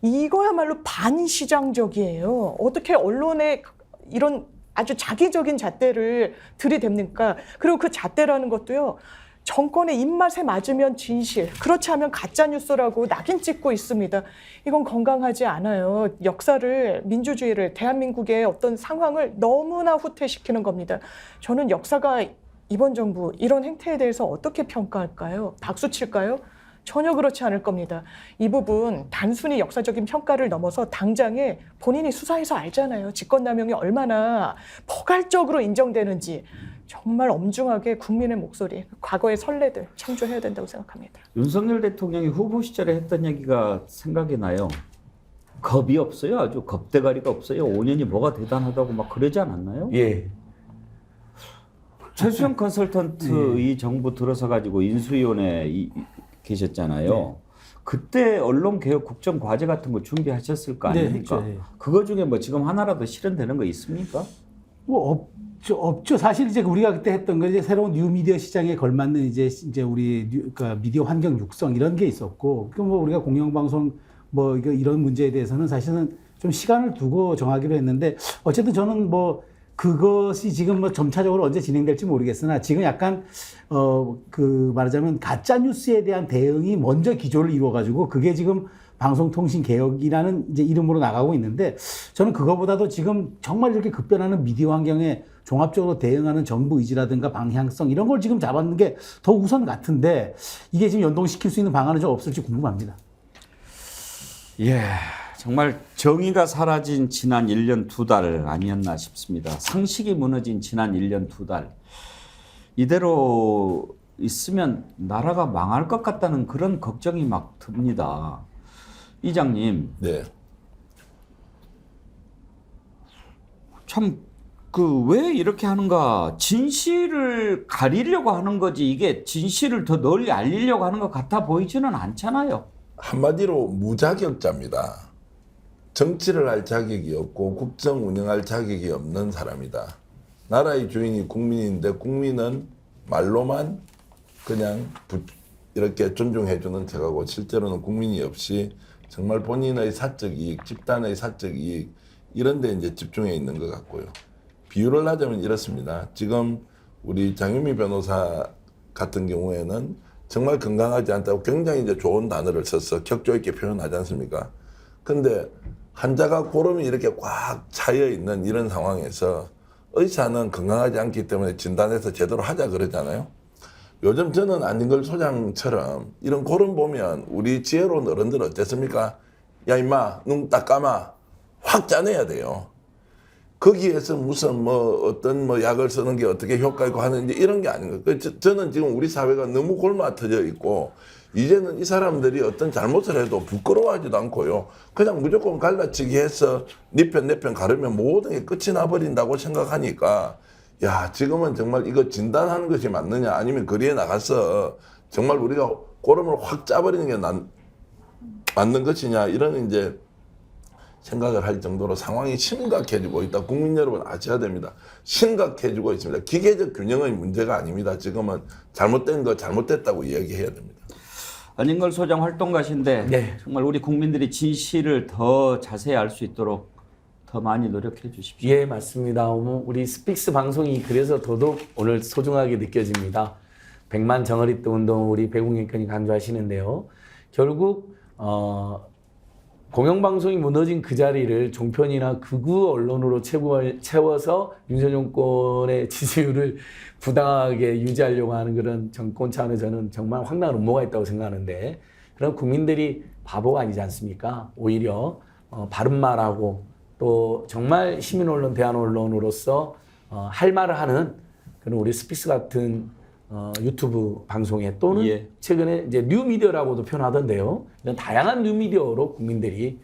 이거야말로 반시장적이에요. 어떻게 언론의 이런 아주 자기적인 잣대를 들이댑니까? 그리고 그 잣대라는 것도요. 정권의 입맛에 맞으면 진실, 그렇지 않으면 가짜뉴스라고 낙인 찍고 있습니다. 이건 건강하지 않아요. 역사를, 민주주의를, 대한민국의 어떤 상황을 너무나 후퇴시키는 겁니다. 저는 역사가 이번 정부 이런 행태에 대해서 어떻게 평가할까요? 박수 칠까요? 전혀 그렇지 않을 겁니다. 이 부분 단순히 역사적인 평가를 넘어서 당장에 본인이 수사해서 알잖아요. 직권남용이 얼마나 포괄적으로 인정되는지 정말 엄중하게 국민의 목소리, 과거의 선례들 창조해야 된다고 생각합니다. 윤석열 대통령이 후보 시절에 했던 얘기가 생각이 나요. 겁이 없어요. 아주 겁대가리가 없어요. 5년이 뭐가 대단하다고 막 그러지 않았나요? 예. 최수영 컨설턴트 이 정부 들어서 가지고 인수위원회 계셨잖아요. 네. 그때 언론개혁 국정과제 같은 거 준비하셨을 거 아닙니까? 네, 했죠. 그거 중에 뭐 지금 하나라도 실현되는 거 있습니까? 뭐 없죠. 사실 이제 우리가 그때 했던 건 이제 새로운 뉴미디어 시장에 걸맞는 이제 우리 그러니까 미디어 환경 육성 이런 게 있었고, 그 뭐 우리가 공영방송 뭐 이런 문제에 대해서는 사실은 좀 시간을 두고 정하기로 했는데 어쨌든 저는 뭐 그것이 지금 뭐 점차적으로 언제 진행될지 모르겠으나 지금 약간 그 말하자면 가짜 뉴스에 대한 대응이 먼저 기조를 이루어가지고 그게 지금 방송통신개혁이라는 이제 이름으로 나가고 있는데 저는 그거보다도 지금 정말 이렇게 급변하는 미디어 환경에 종합적으로 대응하는 정부 의지라든가 방향성 이런 걸 지금 잡았는 게 더 우선 같은데 이게 지금 연동시킬 수 있는 방안은 좀 없을지 궁금합니다. 예, 정말 정의가 사라진 지난 1년 2달 아니었나 싶습니다. 상식이 무너진 지난 1년 2달. 이대로 있으면 나라가 망할 것 같다는 그런 걱정이 막 듭니다. 이장님. 네. 참, 왜 이렇게 하는가. 진실을 가리려고 하는 거지. 이게 진실을 더 널리 알리려고 하는 것 같아 보이지는 않잖아요. 한마디로 무자격자입니다. 정치를 할 자격이 없고 국정 운영할 자격이 없는 사람이다. 나라의 주인이 국민인데 국민은 말로만 그냥 이렇게 존중해주는 척하고 실제로는 국민이 없이 정말 본인의 사적 이익, 집단의 사적 이익 이런 데 이제 집중해 있는 것 같고요. 비유를 하자면 이렇습니다. 지금 우리 장유미 변호사 같은 경우에는 정말 건강하지 않다고 굉장히 이제 좋은 단어를 써서 격조 있게 표현하지 않습니까? 근데 환자가 고름이 이렇게 꽉 차여 있는 이런 상황에서 의사는 건강하지 않기 때문에 진단해서 제대로 하자 그러잖아요. 요즘 저는 안진걸 소장처럼 이런 고름 보면 우리 지혜로운 어른들 어땠습니까? 야 임마 눈 딱 감아 확 짜내야 돼요. 거기에서 무슨 뭐 어떤 뭐 약을 쓰는 게 어떻게 효과 있고 하는지 이런 게 아닌 거예요. 저는 지금 우리 사회가 너무 골마터져 있고 이제는 이 사람들이 어떤 잘못을 해도 부끄러워하지도 않고요. 그냥 무조건 갈라치기 해서 네 편 내 편 가르면 모든 게 끝이 나버린다고 생각하니까 야, 지금은 정말 이거 진단하는 것이 맞느냐 아니면 거리에 나가서 정말 우리가 꼬름을 확 짜버리는 게 맞는 것이냐 이런 이제 생각을 할 정도로 상황이 심각해지고 있다. 국민 여러분 아셔야 됩니다. 심각해지고 있습니다. 기계적 균형의 문제가 아닙니다. 지금은 잘못된 거 잘못됐다고 이야기해야 됩니다. 안진걸 소장 활동가신데 네. 정말 우리 국민들이 진실을 더 자세히 알 수 있도록 더 많이 노력해 주십시오. 예, 맞습니다. 우리 스픽스 방송이 그래서 더더욱 오늘 소중하게 느껴집니다. 100만 정어리 때 운동 우리 배국님께서 강조하시는데요. 결국 공영방송이 무너진 그 자리를 종편이나 극우 언론으로 채워서 윤석열 정권의 지지율을 부당하게 유지하려고 하는 그런 정권 차원에 저는 정말 황당한 음모가 있다고 생각하는데 그런 국민들이 바보가 아니지 않습니까? 오히려 바른 말하고 또 정말 시민 언론, 대한 언론으로서 할 말을 하는 그런 우리 스픽스 같은 유튜브 방송에 또는 예. 최근에 이제 뉴미디어라고도 표현하던데요. 이런 다양한 뉴미디어로 국민들이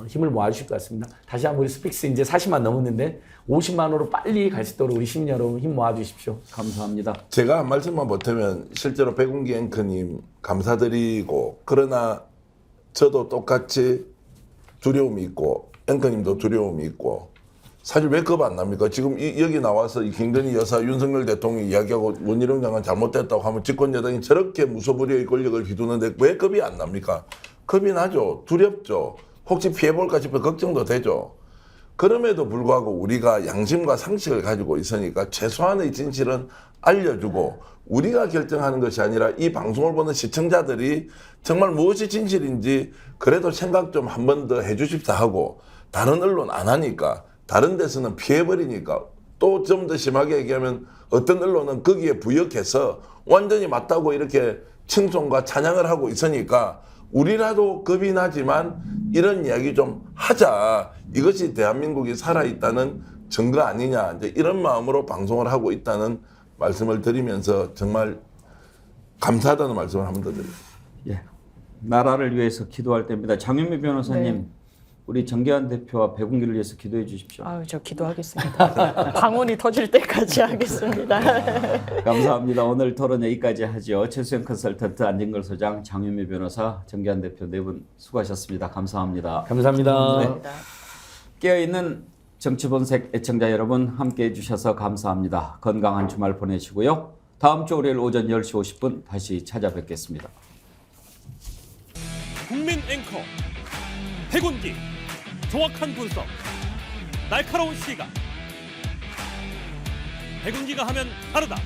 힘을 모아주실 것 같습니다. 다시 한번 우리 스픽스 이제 40만 넘었는데 50만으로 빨리 갈 수 있도록 우리 시민 여러분 힘 모아주십시오. 감사합니다. 제가 한 말씀만 보태면 실제로 백운기 앵커님 감사드리고 그러나 저도 똑같이 두려움이 있고 앵커님도 두려움이 있고 사실 왜 겁 안 납니까? 지금 여기 나와서 이 김건희 여사 윤석열 대통령이 이야기하고 원희룡 장관 잘못됐다고 하면 집권 여당이 저렇게 무소불위의 권력을 휘두는데 왜 겁이 안 납니까? 겁이 나죠. 두렵죠. 혹시 피해볼까 싶어 걱정도 되죠. 그럼에도 불구하고 우리가 양심과 상식을 가지고 있으니까 최소한의 진실은 알려주고 우리가 결정하는 것이 아니라 이 방송을 보는 시청자들이 정말 무엇이 진실인지 그래도 생각 좀 한 번 더 해주십사 하고 다른 언론 안 하니까 다른 데서는 피해버리니까 또 좀 더 심하게 얘기하면 어떤 언론은 거기에 부역해서 완전히 맞다고 이렇게 칭송과 찬양을 하고 있으니까 우리라도 겁이 나지만 이런 이야기 좀 하자. 이것이 대한민국이 살아있다는 증거 아니냐. 이제 이런 마음으로 방송을 하고 있다는 말씀을 드리면서 정말 감사하다는 말씀을 한 번 더 드립니다. 예. 나라를 위해서 기도할 때입니다. 장윤미 변호사님, 네. 우리 정계환 대표와 백운기를 위해서 기도해 주십시오. 아유, 저 기도하겠습니다. 방언이 터질 때까지 하겠습니다. 감사합니다. 오늘 토론 여기까지 하죠. 최수영 컨설턴트, 안진걸 소장, 장윤미 변호사, 정계환 대표 네 분 수고하셨습니다. 감사합니다. 감사합니다. 깨어있는 정치본색 애청자 여러분 함께해 주셔서 감사합니다. 건강한 주말 보내시고요. 다음 주 월요일 오전 10시 50분 다시 찾아뵙겠습니다. 국민 앵커 백운기 정확한 분석 날카로운 시각 백운기가 하면 다르다.